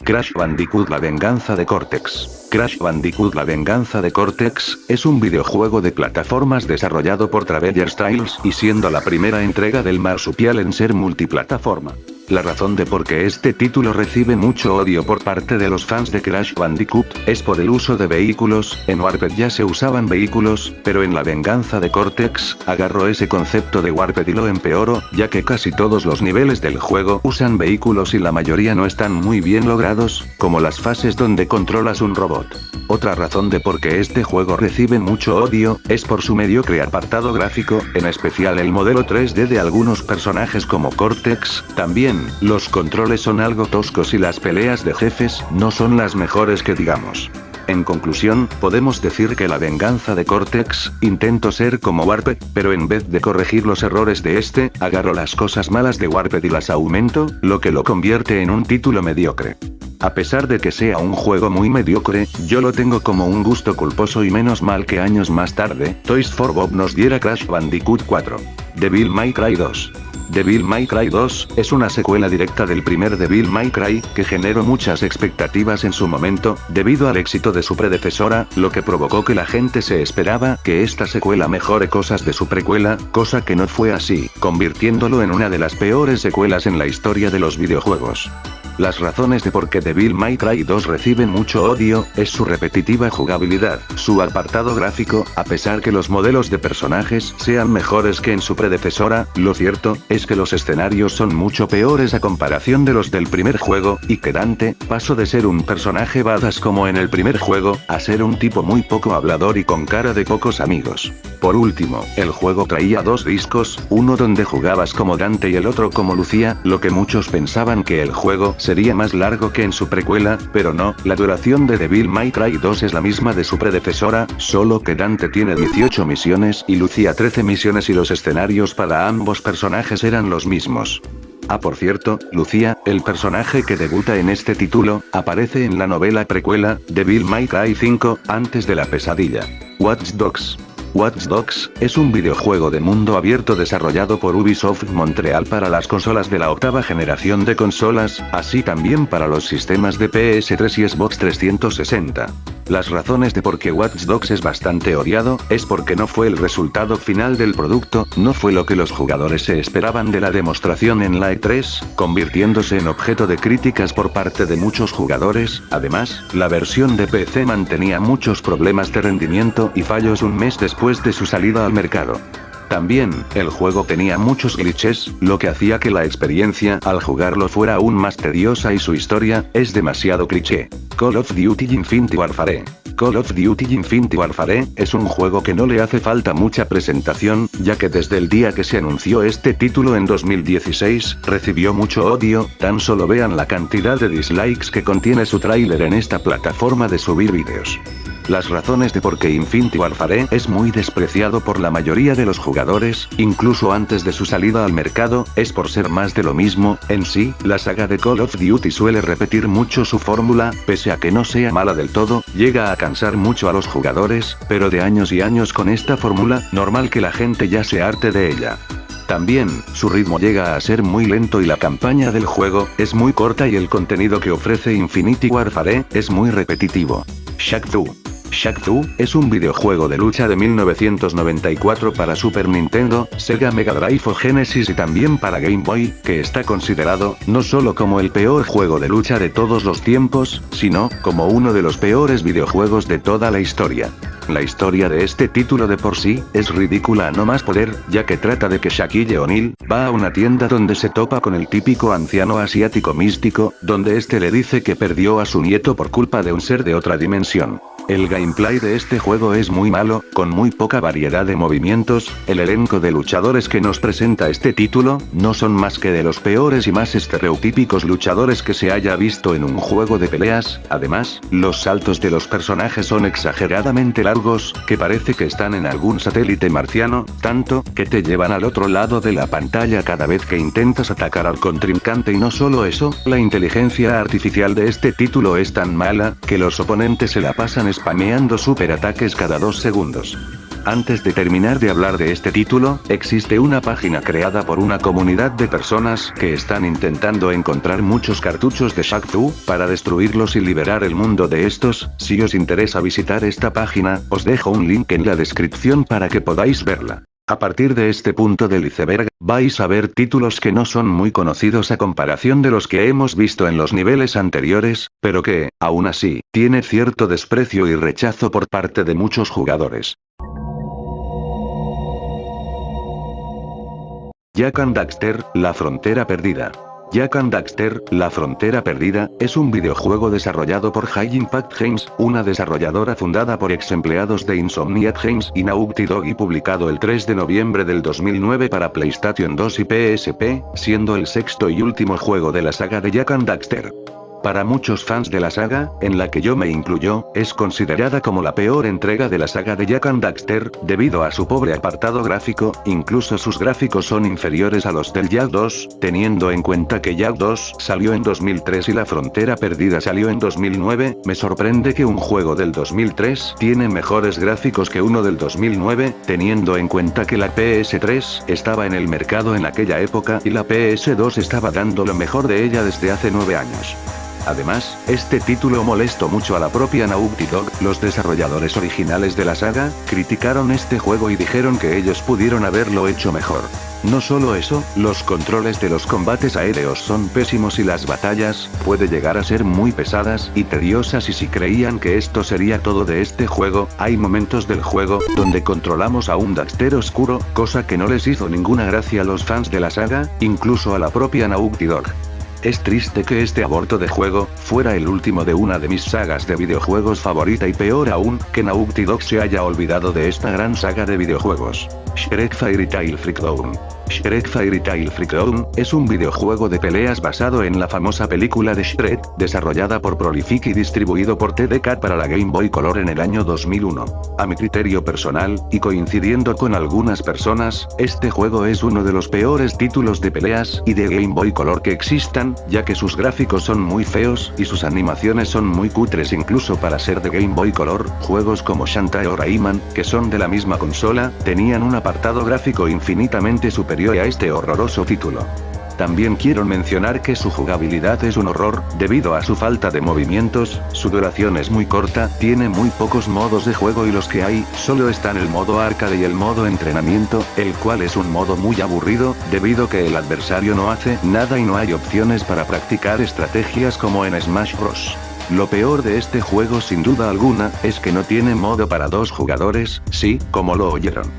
Crash Bandicoot: La venganza de Cortex. Crash Bandicoot: La venganza de Cortex es un videojuego de plataformas desarrollado por Traveller Styles, y siendo la primera entrega del marsupial en ser multiplataforma. La razón de por qué este título recibe mucho odio por parte de los fans de Crash Bandicoot, es por el uso de vehículos. En Warped ya se usaban vehículos, pero en La venganza de Cortex, agarró ese concepto de Warped y lo empeoró, ya que casi todos los niveles del juego usan vehículos y la mayoría no están muy bien logrados, como las fases donde controlas un robot. Otra razón de por qué este juego recibe mucho odio, es por su mediocre apartado gráfico, en especial el modelo 3D de algunos personajes como Cortex. También, los controles son algo toscos y las peleas de jefes no son las mejores que digamos. En conclusión, podemos decir que La venganza de Cortex intentó ser como Warped, pero en vez de corregir los errores de este, agarró las cosas malas de Warped y las aumentó, lo que lo convierte en un título mediocre. A pesar de que sea un juego muy mediocre, yo lo tengo como un gusto culposo, y menos mal que años más tarde, Toys for Bob nos diera Crash Bandicoot 4. Devil May Cry 2. Devil May Cry 2 es una secuela directa del primer Devil May Cry, que generó muchas expectativas en su momento, debido al éxito de su predecesora, lo que provocó que la gente se esperaba que esta secuela mejore cosas de su precuela, cosa que no fue así, convirtiéndolo en una de las peores secuelas en la historia de los videojuegos. Las razones de por qué Devil May Cry 2 recibe mucho odio, es su repetitiva jugabilidad, su apartado gráfico. A pesar que los modelos de personajes sean mejores que en su predecesora, lo cierto es que los escenarios son mucho peores a comparación de los del primer juego, y que Dante pasó de ser un personaje badass como en el primer juego, a ser un tipo muy poco hablador y con cara de pocos amigos. Por último, el juego traía dos discos, uno donde jugabas como Dante y el otro como Lucía, lo que muchos pensaban que el juego se sería más largo que en su precuela, pero no, la duración de Devil May Cry 2 es la misma de su predecesora, solo que Dante tiene 18 misiones y Lucia 13 misiones y los escenarios para ambos personajes eran los mismos. Ah, por cierto, Lucia, el personaje que debuta en este título, aparece en la novela precuela, Devil May Cry 5, antes de la pesadilla. Watch Dogs. Watch Dogs es un videojuego de mundo abierto desarrollado por Ubisoft Montreal para las consolas de la octava generación de consolas, así también para los sistemas de PS3 y Xbox 360. Las razones de por qué Watch Dogs es bastante odiado, es porque no fue el resultado final del producto, no fue lo que los jugadores se esperaban de la demostración en la E3, convirtiéndose en objeto de críticas por parte de muchos jugadores. Además, la versión de PC mantenía muchos problemas de rendimiento y fallos un mes después de su salida al mercado. También, el juego tenía muchos glitches, lo que hacía que la experiencia al jugarlo fuera aún más tediosa y su historia, es demasiado cliché. Call of Duty Infinity Warfare. Call of Duty Infinity Warfare, es un juego que no le hace falta mucha presentación, ya que desde el día que se anunció este título en 2016, recibió mucho odio, tan solo vean la cantidad de dislikes que contiene su tráiler en esta plataforma de subir vídeos. Las razones de por qué Infinity Warfare es muy despreciado por la mayoría de los jugadores, incluso antes de su salida al mercado, es por ser más de lo mismo. En sí, la saga de Call of Duty suele repetir mucho su fórmula, pese a que no sea mala del todo, llega a cansar mucho a los jugadores, pero de años y años con esta fórmula, normal que la gente ya se harte de ella. También, su ritmo llega a ser muy lento y la campaña del juego, es muy corta y el contenido que ofrece Infinity Warfare, es muy repetitivo. Shaq-Fu. Shaq-Fu es un videojuego de lucha de 1994 para Super Nintendo, Sega Mega Drive o Genesis y también para Game Boy, que está considerado, no solo como el peor juego de lucha de todos los tiempos, sino, como uno de los peores videojuegos de toda la historia. La historia de este título de por sí, es ridícula a no más poder, ya que trata de que Shaquille O'Neal, va a una tienda donde se topa con el típico anciano asiático místico, donde este le dice que perdió a su nieto por culpa de un ser de otra dimensión. El gameplay de este juego es muy malo, con muy poca variedad de movimientos, el elenco de luchadores que nos presenta este título, no son más que de los peores y más estereotípicos luchadores que se haya visto en un juego de peleas. Además, los saltos de los personajes son exageradamente largos, que parece que están en algún satélite marciano, tanto, que te llevan al otro lado de la pantalla cada vez que intentas atacar al contrincante y no solo eso, la inteligencia artificial de este título es tan mala, que los oponentes se la pasan spameando super ataques cada 2 segundos. Antes de terminar de hablar de este título, existe una página creada por una comunidad de personas que están intentando encontrar muchos cartuchos de Shaq-Fu, para destruirlos y liberar el mundo de estos. Si os interesa visitar esta página, os dejo un link en la descripción para que podáis verla. A partir de este punto del iceberg, vais a ver títulos que no son muy conocidos a comparación de los que hemos visto en los niveles anteriores, pero que, aún así, tiene cierto desprecio y rechazo por parte de muchos jugadores. Jak and Daxter, La Frontera Perdida. Jak and Daxter, La Frontera Perdida, es un videojuego desarrollado por High Impact Games, una desarrolladora fundada por ex empleados de Insomniac Games y Naughty Dog y publicado el 3 de noviembre del 2009 para PlayStation 2 y PSP, siendo el sexto y último juego de la saga de Jak and Daxter. Para muchos fans de la saga, en la que yo me incluyo, es considerada como la peor entrega de la saga de Jak and Daxter, debido a su pobre apartado gráfico, incluso sus gráficos son inferiores a los del Jak 2, teniendo en cuenta que Jak 2 salió en 2003 y La Frontera Perdida salió en 2009, me sorprende que un juego del 2003 tiene mejores gráficos que uno del 2009, teniendo en cuenta que la PS3 estaba en el mercado en aquella época y la PS2 estaba dando lo mejor de ella desde hace 9 años. Además, este título molestó mucho a la propia Naughty Dog, los desarrolladores originales de la saga, criticaron este juego y dijeron que ellos pudieron haberlo hecho mejor. No solo eso, los controles de los combates aéreos son pésimos y las batallas, puede llegar a ser muy pesadas y tediosas y si creían que esto sería todo de este juego, hay momentos del juego, donde controlamos a un Daxter oscuro, cosa que no les hizo ninguna gracia a los fans de la saga, incluso a la propia Naughty Dog. Es triste que este aborto de juego, fuera el último de una de mis sagas de videojuegos favorita y peor aún, que Naughty Dog se haya olvidado de esta gran saga de videojuegos. Shrek Fairy Tail Freakdown. Shrek Fairy Tail Freakdown es un videojuego de peleas basado en la famosa película de Shrek, desarrollada por Prolific y distribuido por TDK para la Game Boy Color en el año 2001. A mi criterio personal, y coincidiendo con algunas personas, este juego es uno de los peores títulos de peleas y de Game Boy Color que existan, ya que sus gráficos son muy feos y sus animaciones son muy cutres incluso para ser de Game Boy Color. Juegos como Shantae o Rayman, que son de la misma consola, tenían un apartado gráfico infinitamente superior a este horroroso título. También quiero mencionar que su jugabilidad es un horror, debido a su falta de movimientos, su duración es muy corta, tiene muy pocos modos de juego y los que hay, solo están el modo arcade y el modo entrenamiento, el cual es un modo muy aburrido, debido que el adversario no hace nada y no hay opciones para practicar estrategias como en Smash Bros. Lo peor de este juego sin duda alguna, es que no tiene modo para 2 jugadores, sí, como lo oyeron.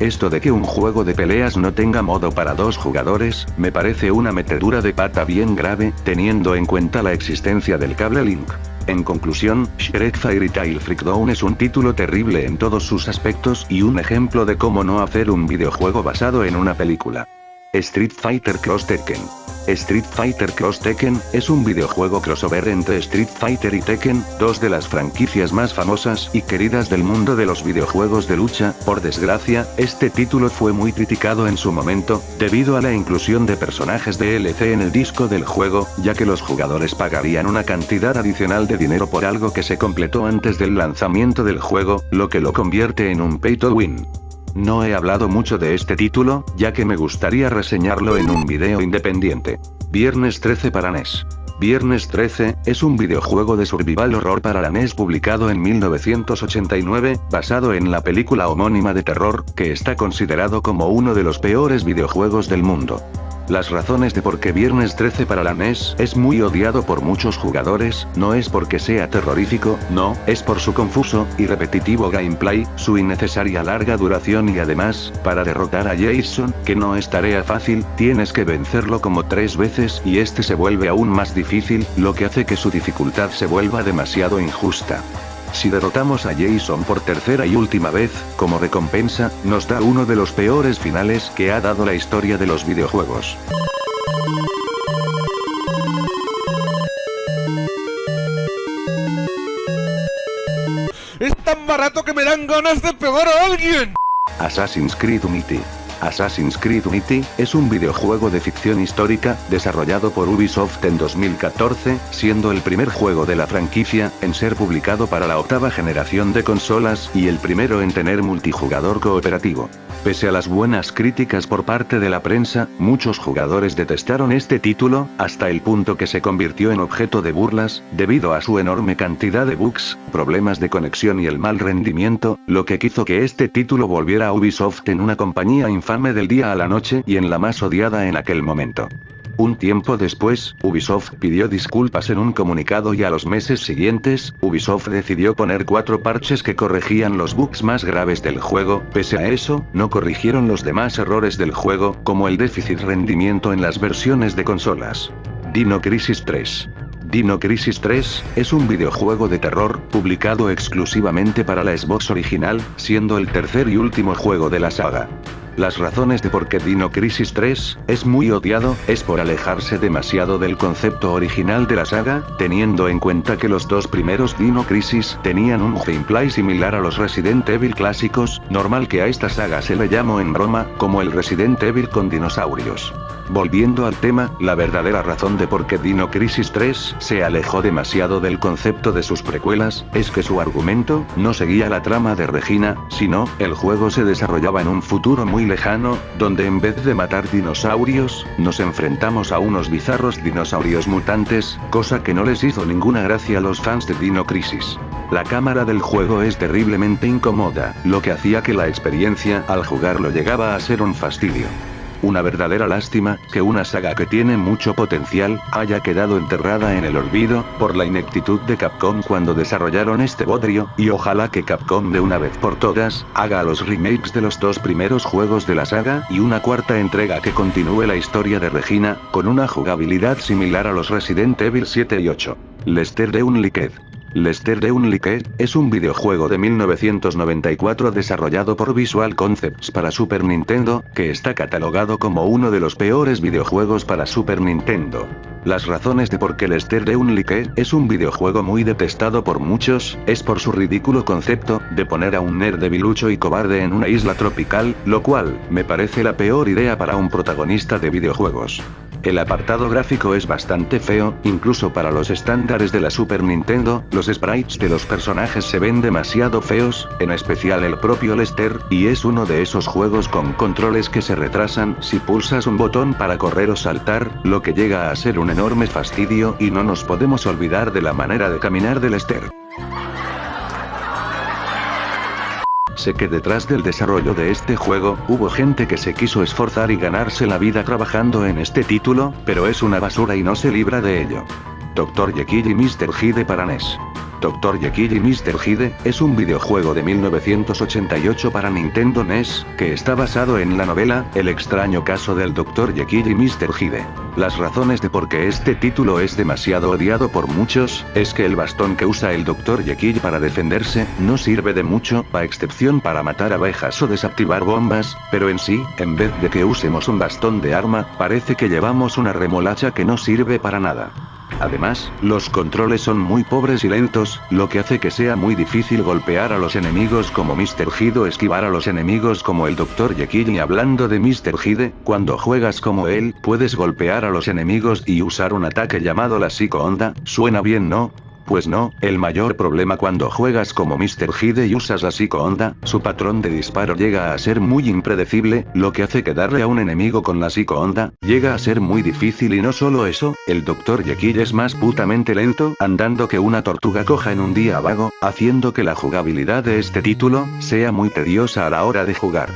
Esto de que un juego de peleas no tenga modo para 2 jugadores, me parece una metedura de pata bien grave, teniendo en cuenta la existencia del cable Link. En conclusión, Shrek Fairy Tail Freakdown es un título terrible en todos sus aspectos y un ejemplo de cómo no hacer un videojuego basado en una película. Street Fighter Cross Tekken. Street Fighter Cross Tekken es un videojuego crossover entre Street Fighter y Tekken, 2 de las franquicias más famosas y queridas del mundo de los videojuegos de lucha. Por desgracia, este título fue muy criticado en su momento, debido a la inclusión de personajes DLC en el disco del juego, ya que los jugadores pagarían una cantidad adicional de dinero por algo que se completó antes del lanzamiento del juego, lo que lo convierte en un pay to win. No he hablado mucho de este título, ya que me gustaría reseñarlo en un video independiente. Viernes 13 para NES. Viernes 13, es un videojuego de survival horror para la NES publicado en 1989, basado en la película homónima de terror, que está considerado como uno de los peores videojuegos del mundo. Las razones de por qué Viernes 13 para la NES es muy odiado por muchos jugadores, no es porque sea terrorífico, no, es por su confuso y repetitivo gameplay, su innecesaria larga duración y además, para derrotar a Jason, que no es tarea fácil, tienes que vencerlo como 3 veces y este se vuelve aún más difícil, lo que hace que su dificultad se vuelva demasiado injusta. Si derrotamos a Jason por tercera y última vez, como recompensa, nos da uno de los peores finales que ha dado la historia de los videojuegos. ¡Es tan barato que me dan ganas de pegar a alguien! Assassin's Creed Unity. Assassin's Creed Unity es un videojuego de ficción histórica, desarrollado por Ubisoft en 2014, siendo el primer juego de la franquicia en ser publicado para la 8ª generación de consolas y el primero en tener multijugador cooperativo. Pese a las buenas críticas por parte de la prensa, muchos jugadores detestaron este título, hasta el punto que se convirtió en objeto de burlas, debido a su enorme cantidad de bugs, problemas de conexión y el mal rendimiento, lo que hizo que este título volviera a Ubisoft en una compañía infame del día a la noche y en la más odiada en aquel momento. Un tiempo después, Ubisoft pidió disculpas en un comunicado y a los meses siguientes, Ubisoft decidió poner 4 parches que corregían los bugs más graves del juego. Pese a eso, no corrigieron los demás errores del juego, como el déficit rendimiento en las versiones de consolas. Dino Crisis 3. Dino Crisis 3, es un videojuego de terror, publicado exclusivamente para la Xbox original, siendo el tercer y último juego de la saga. Las razones de por qué Dino Crisis 3 es muy odiado, es por alejarse demasiado del concepto original de la saga, teniendo en cuenta que los 2 primeros Dino Crisis tenían un gameplay similar a los Resident Evil clásicos, normal que a esta saga se le llamó en broma, como el Resident Evil con dinosaurios. Volviendo al tema, la verdadera razón de por qué Dino Crisis 3 se alejó demasiado del concepto de sus precuelas, es que su argumento no seguía la trama de Regina, sino, el juego se desarrollaba en un futuro muy lejano, donde en vez de matar dinosaurios, nos enfrentamos a unos bizarros dinosaurios mutantes, cosa que no les hizo ninguna gracia a los fans de Dino Crisis. La cámara del juego es terriblemente incómoda, lo que hacía que la experiencia al jugarlo llegaba a ser un fastidio. Una verdadera lástima, que una saga que tiene mucho potencial, haya quedado enterrada en el olvido, por la ineptitud de Capcom cuando desarrollaron este bodrio, y ojalá que Capcom de una vez por todas, haga los remakes de los 2 primeros juegos de la saga y una 4ª entrega que continúe la historia de Regina, con una jugabilidad similar a los Resident Evil 7 y 8. Lester de Unlicked. Lester de Unlike es un videojuego de 1994 desarrollado por Visual Concepts para Super Nintendo, que está catalogado como uno de los peores videojuegos para Super Nintendo. Las razones de por qué Lester de Unlike es un videojuego muy detestado por muchos, es por su ridículo concepto de poner a un nerd debilucho y cobarde en una isla tropical, lo cual me parece la peor idea para un protagonista de videojuegos. El apartado gráfico es bastante feo, incluso para los estándares de la Super Nintendo, los sprites de los personajes se ven demasiado feos, en especial el propio Lester, y es uno de esos juegos con controles que se retrasan si pulsas un botón para correr o saltar, lo que llega a ser un enorme fastidio y no nos podemos olvidar de la manera de caminar de Lester. Sé que detrás del desarrollo de este juego, hubo gente que se quiso esforzar y ganarse la vida trabajando en este título, pero es una basura y no se libra de ello. Dr. Jekyll y Mr. Hyde para NES. Dr. Jekyll y Mr. Hyde es un videojuego de 1988 para Nintendo NES, que está basado en la novela El extraño caso del Dr. Jekyll y Mr. Hyde. Las razones de por qué este título es demasiado odiado por muchos, es que el bastón que usa el Dr. Jekyll para defenderse, no sirve de mucho, a excepción para matar abejas o desactivar bombas, pero en sí, en vez de que usemos un bastón de arma, parece que llevamos una remolacha que no sirve para nada. Además, los controles son muy pobres y lentos, lo que hace que sea muy difícil golpear a los enemigos como Mr. Hyde o esquivar a los enemigos como el Dr. Jekyll. Y hablando de Mr. Hyde, cuando juegas como él, puedes golpear a los enemigos y usar un ataque llamado la Psycho Onda. ¿Suena bien, no? Pues no, el mayor problema cuando juegas como Mr. Hyde y usas la Psycho Onda, su patrón de disparo llega a ser muy impredecible, lo que hace que darle a un enemigo con la Psycho Onda, llega a ser muy difícil. Y no solo eso, el Dr. Jekyll es más putamente lento, andando que una tortuga coja en un día vago, haciendo que la jugabilidad de este título, sea muy tediosa a la hora de jugar.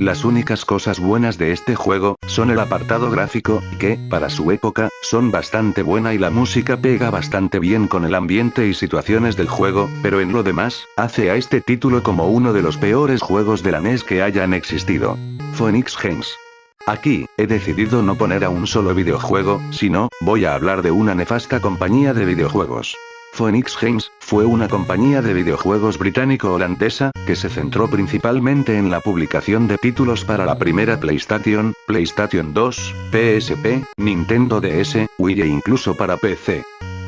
Las únicas cosas buenas de este juego, son el apartado gráfico, que, para su época, son bastante buena y la música pega bastante bien con el ambiente y situaciones del juego, pero en lo demás, hace a este título como uno de los peores juegos de la NES que hayan existido. Phoenix Games. Aquí, he decidido no poner a un solo videojuego, sino, voy a hablar de una nefasta compañía de videojuegos. Phoenix Games, fue una compañía de videojuegos británico-holandesa, que se centró principalmente en la publicación de títulos para la primera PlayStation, PlayStation 2, PSP, Nintendo DS, Wii e incluso para PC.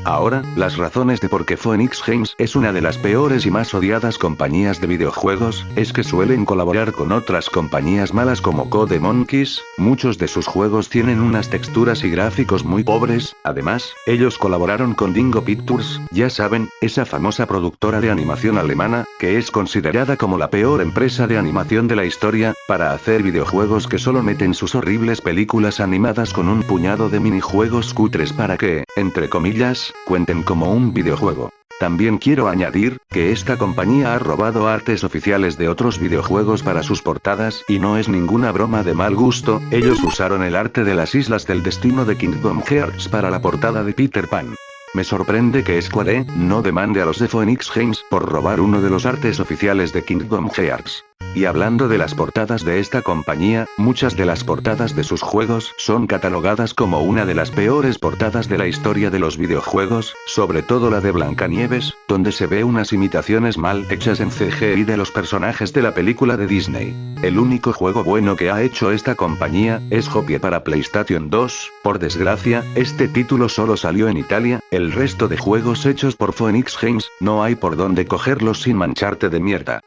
Ahora, las razones de por qué Phoenix Games es una de las peores y más odiadas compañías de videojuegos, es que suelen colaborar con otras compañías malas como Code Monkeys, muchos de sus juegos tienen unas texturas y gráficos muy pobres, además, ellos colaboraron con Dingo Pictures, ya saben, esa famosa productora de animación alemana, que es considerada como la peor empresa de animación de la historia, para hacer videojuegos que solo meten sus horribles películas animadas con un puñado de minijuegos cutres para que, entre comillas, cuenten como un videojuego. También quiero añadir, que esta compañía ha robado artes oficiales de otros videojuegos para sus portadas, y no es ninguna broma de mal gusto, ellos usaron el arte de las Islas del Destino de Kingdom Hearts para la portada de Peter Pan. Me sorprende que Square no demande a los de Phoenix Games por robar uno de los artes oficiales de Kingdom Hearts. Y hablando de las portadas de esta compañía, muchas de las portadas de sus juegos son catalogadas como una de las peores portadas de la historia de los videojuegos, sobre todo la de Blancanieves, donde se ve unas imitaciones mal hechas en CGI de los personajes de la película de Disney. El único juego bueno que ha hecho esta compañía, es Hoppie para PlayStation 2, por desgracia, este título solo salió en Italia, el resto de juegos hechos por Phoenix Games, no hay por dónde cogerlos sin mancharte de mierda.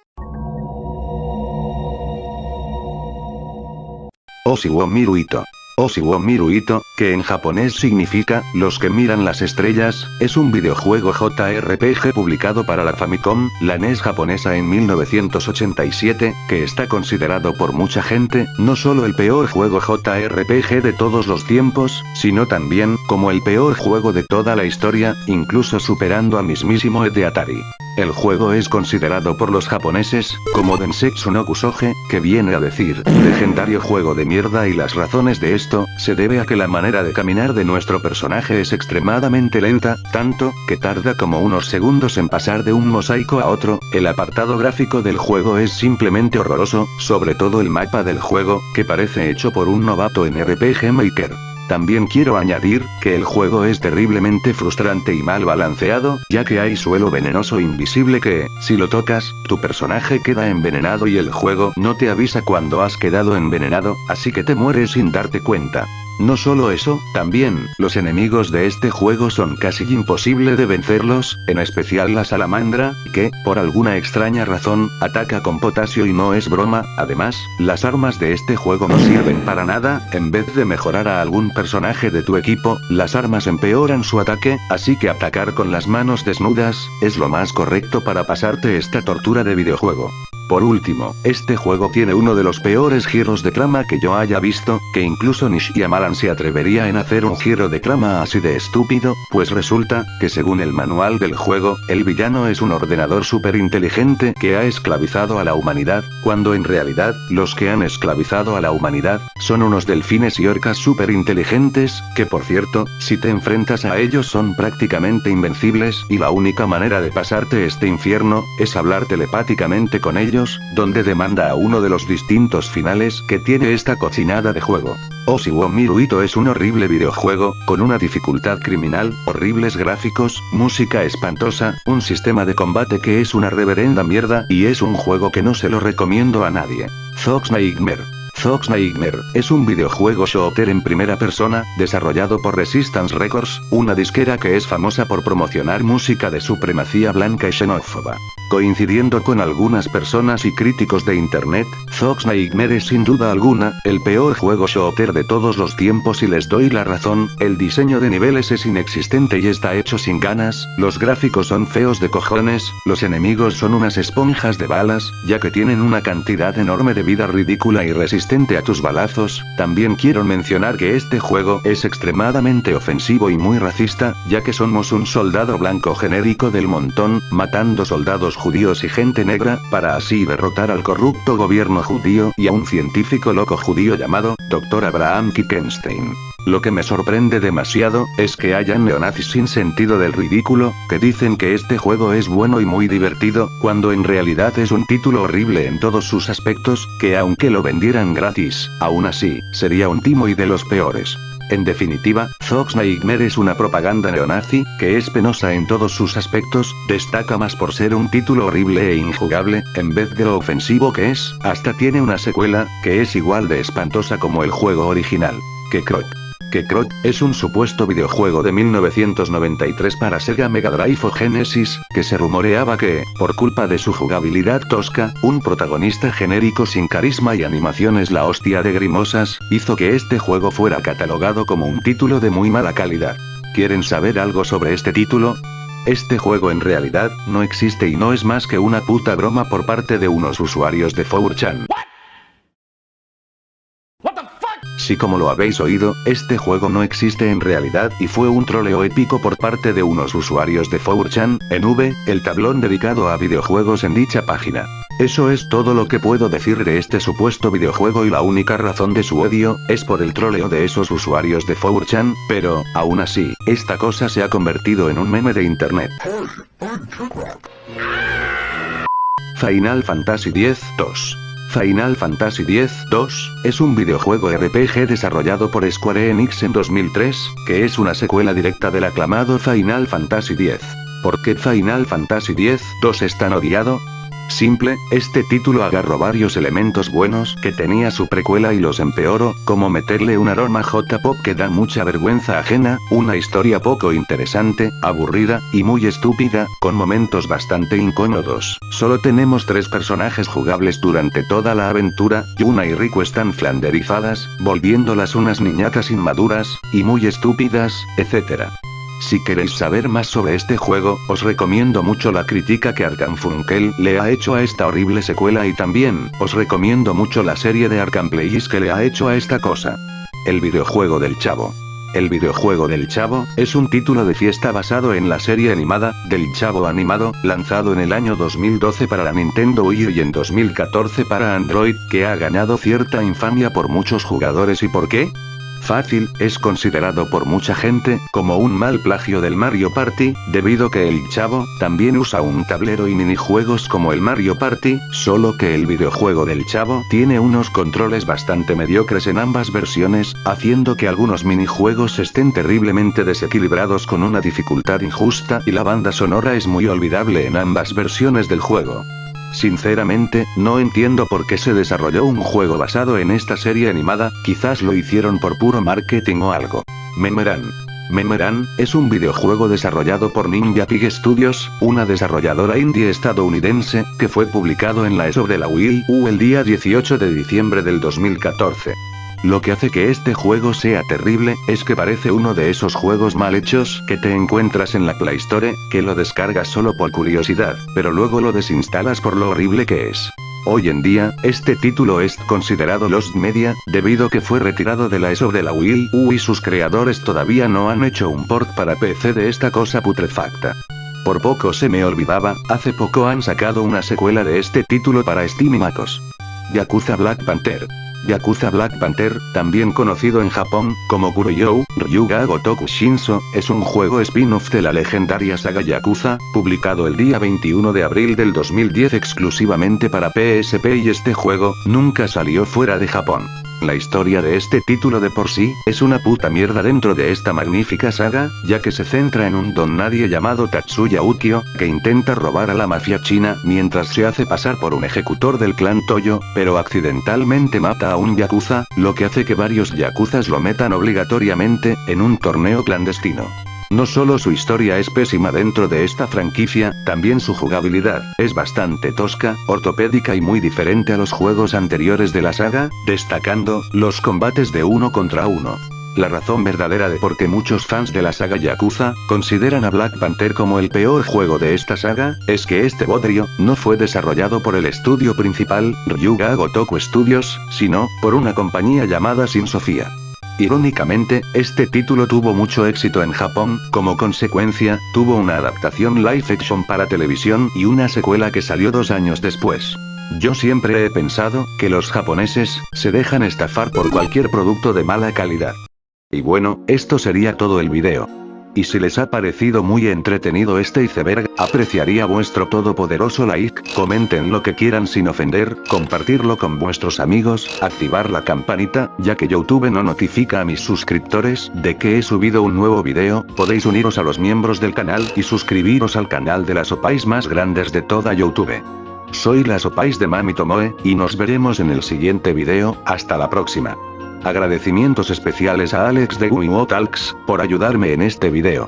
Oshiwo Miruito. Oshiwo Miruito, que en japonés significa, los que miran las estrellas, es un videojuego JRPG publicado para la Famicom, la NES japonesa en 1987, que está considerado por mucha gente, no solo el peor juego JRPG de todos los tiempos, sino también, como el peor juego de toda la historia, incluso superando a mismísimo Ed de Atari. El juego es considerado por los japoneses, como Densetsu no Kusoge, que viene a decir, legendario juego de mierda, y las razones de esto, se debe a que la manera de caminar de nuestro personaje es extremadamente lenta, tanto, que tarda como unos segundos en pasar de un mosaico a otro, el apartado gráfico del juego es simplemente horroroso, sobre todo el mapa del juego, que parece hecho por un novato en RPG Maker. También quiero añadir, que el juego es terriblemente frustrante y mal balanceado, ya que hay suelo venenoso invisible que, si lo tocas, tu personaje queda envenenado y el juego no te avisa cuando has quedado envenenado, así que te mueres sin darte cuenta. No solo eso, también, los enemigos de este juego son casi imposible de vencerlos, en especial la salamandra, que, por alguna extraña razón, ataca con potasio y no es broma. Además, las armas de este juego no sirven para nada, en vez de mejorar a algún personaje de tu equipo, las armas empeoran su ataque, así que atacar con las manos desnudas, es lo más correcto para pasarte esta tortura de videojuego. Por último, este juego tiene uno de los peores giros de trama que yo haya visto, que incluso ni Shyamalan se atrevería en hacer un giro de trama así de estúpido, pues resulta, que según el manual del juego, el villano es un ordenador súper inteligente que ha esclavizado a la humanidad, cuando en realidad, los que han esclavizado a la humanidad, son unos delfines y orcas súper inteligentes, que por cierto, si te enfrentas a ellos son prácticamente invencibles, y la única manera de pasarte este infierno, es hablar telepáticamente con ellos, donde demanda a uno de los distintos finales que tiene esta cochinada de juego. Oshi-wo Miruito es un horrible videojuego, con una dificultad criminal, horribles gráficos, música espantosa, un sistema de combate que es una reverenda mierda, y es un juego que no se lo recomiendo a nadie. Zox Nightmare. Zox Nightmare es un videojuego shooter en primera persona, desarrollado por Resistance Records, una disquera que es famosa por promocionar música de supremacía blanca y xenófoba. Coincidiendo con algunas personas y críticos de internet, Zox Nightmare es sin duda alguna, el peor juego shooter de todos los tiempos y les doy la razón, el diseño de niveles es inexistente y está hecho sin ganas, los gráficos son feos de cojones, los enemigos son unas esponjas de balas, ya que tienen una cantidad enorme de vida ridícula y resistente a tus balazos. También quiero mencionar que este juego es extremadamente ofensivo y muy racista, ya que somos un soldado blanco genérico del montón, matando soldados judíos y gente negra, para así derrotar al corrupto gobierno judío y a un científico loco judío llamado Dr. Abraham Kickenstein. Lo que me sorprende demasiado, es que hayan neonazis sin sentido del ridículo, que dicen que este juego es bueno y muy divertido, cuando en realidad es un título horrible en todos sus aspectos, que aunque lo vendieran gratis, aún así, sería un timo y de los peores. En definitiva, Zox Nightmare es una propaganda neonazi, que es penosa en todos sus aspectos, destaca más por ser un título horrible e injugable, en vez de lo ofensivo que es, hasta tiene una secuela, que es igual de espantosa como el juego original. Kekrot. Kekrot es un supuesto videojuego de 1993 para Sega Mega Drive o Genesis, que se rumoreaba que, por culpa de su jugabilidad tosca, un protagonista genérico sin carisma y animaciones la hostia de grimosas, hizo que este juego fuera catalogado como un título de muy mala calidad. ¿Quieren saber algo sobre este título? Este juego en realidad, no existe y no es más que una puta broma por parte de unos usuarios de 4chan. Si como lo habéis oído, este juego no existe en realidad y fue un troleo épico por parte de unos usuarios de 4chan, en V, el tablón dedicado a videojuegos en dicha página. Eso es todo lo que puedo decir de este supuesto videojuego y la única razón de su odio, es por el troleo de esos usuarios de 4chan, pero, aún así, esta cosa se ha convertido en un meme de internet. Final Fantasy X-2. Final Fantasy X-2, es un videojuego RPG desarrollado por Square Enix en 2003, que es una secuela directa del aclamado Final Fantasy X. ¿Por qué Final Fantasy X-2 es tan odiado? Simple, este título agarró varios elementos buenos que tenía su precuela y los empeoró, como meterle un aroma J-pop que da mucha vergüenza ajena, una historia poco interesante, aburrida, y muy estúpida, con momentos bastante incómodos. Solo tenemos 3 personajes jugables durante toda la aventura, Yuna y Riku están flanderizadas, volviéndolas unas niñatas inmaduras, y muy estúpidas, etc. Si queréis saber más sobre este juego, os recomiendo mucho la crítica que Arkham Funkel le ha hecho a esta horrible secuela y también, os recomiendo mucho la serie de Arkham Plays que le ha hecho a esta cosa. El videojuego del Chavo. El videojuego del Chavo, es un título de fiesta basado en la serie animada, del Chavo animado, lanzado en el año 2012 para la Nintendo Wii y en 2014 para Android, que ha ganado cierta infamia por muchos jugadores. ¿Y por qué? Fácil, es considerado por mucha gente como un mal plagio del Mario Party, debido que el chavo también usa un tablero y minijuegos como el Mario Party, solo que el videojuego del chavo tiene unos controles bastante mediocres en ambas versiones, haciendo que algunos minijuegos estén terriblemente desequilibrados con una dificultad injusta y la banda sonora es muy olvidable en ambas versiones del juego. Sinceramente, no entiendo por qué se desarrolló un juego basado en esta serie animada, quizás lo hicieron por puro marketing o algo. Memeran. Memeran es un videojuego desarrollado por Ninja Pig Studios, una desarrolladora indie estadounidense, que fue publicado en la eShop de la Wii U el día 18 de diciembre del 2014. Lo que hace que este juego sea terrible, es que parece uno de esos juegos mal hechos que te encuentras en la Play Store, que lo descargas solo por curiosidad, pero luego lo desinstalas por lo horrible que es. Hoy en día, este título es considerado Lost Media, debido que fue retirado de la eShop de la Wii U y sus creadores todavía no han hecho un port para PC de esta cosa putrefacta. Por poco se me olvidaba, hace poco han sacado una secuela de este título para Steam y MacOS. Yakuza Black Panther. Yakuza Black Panther, también conocido en Japón como Kuroyou Ryuga Gotoku Shinso, es un juego spin-off de la legendaria saga Yakuza, publicado el día 21 de abril del 2010 exclusivamente para PSP y este juego nunca salió fuera de Japón. La historia de este título de por sí es una puta mierda dentro de esta magnífica saga, ya que se centra en un don nadie llamado Tatsuya Ukyo, que intenta robar a la mafia china mientras se hace pasar por un ejecutor del clan Toyo, pero accidentalmente mata a un yakuza, lo que hace que varios yakuzas lo metan obligatoriamente en un torneo clandestino. No solo su historia es pésima dentro de esta franquicia, también su jugabilidad es bastante tosca, ortopédica y muy diferente a los juegos anteriores de la saga, destacando los combates de uno contra uno. La razón verdadera de por qué muchos fans de la saga Yakuza consideran a Black Panther como el peor juego de esta saga, es que este bodrio no fue desarrollado por el estudio principal, Ryuga Gotoku Studios, sino por una compañía llamada Sin Sofía. Irónicamente, este título tuvo mucho éxito en Japón, como consecuencia, tuvo una adaptación live action para televisión y una secuela que salió 2 años después. Yo siempre he pensado que los japoneses se dejan estafar por cualquier producto de mala calidad. Y bueno, esto sería todo el video. Y si les ha parecido muy entretenido este iceberg, apreciaría vuestro todopoderoso like, comenten lo que quieran sin ofender, compartirlo con vuestros amigos, activar la campanita, ya que YouTube no notifica a mis suscriptores de que he subido un nuevo video, podéis uniros a los miembros del canal y suscribiros al canal de las opais más grandes de toda YouTube. Soy las opais de Mami Tomoe, y nos veremos en el siguiente video, hasta la próxima. Agradecimientos especiales a Alex de Guimo Talks, por ayudarme en este video.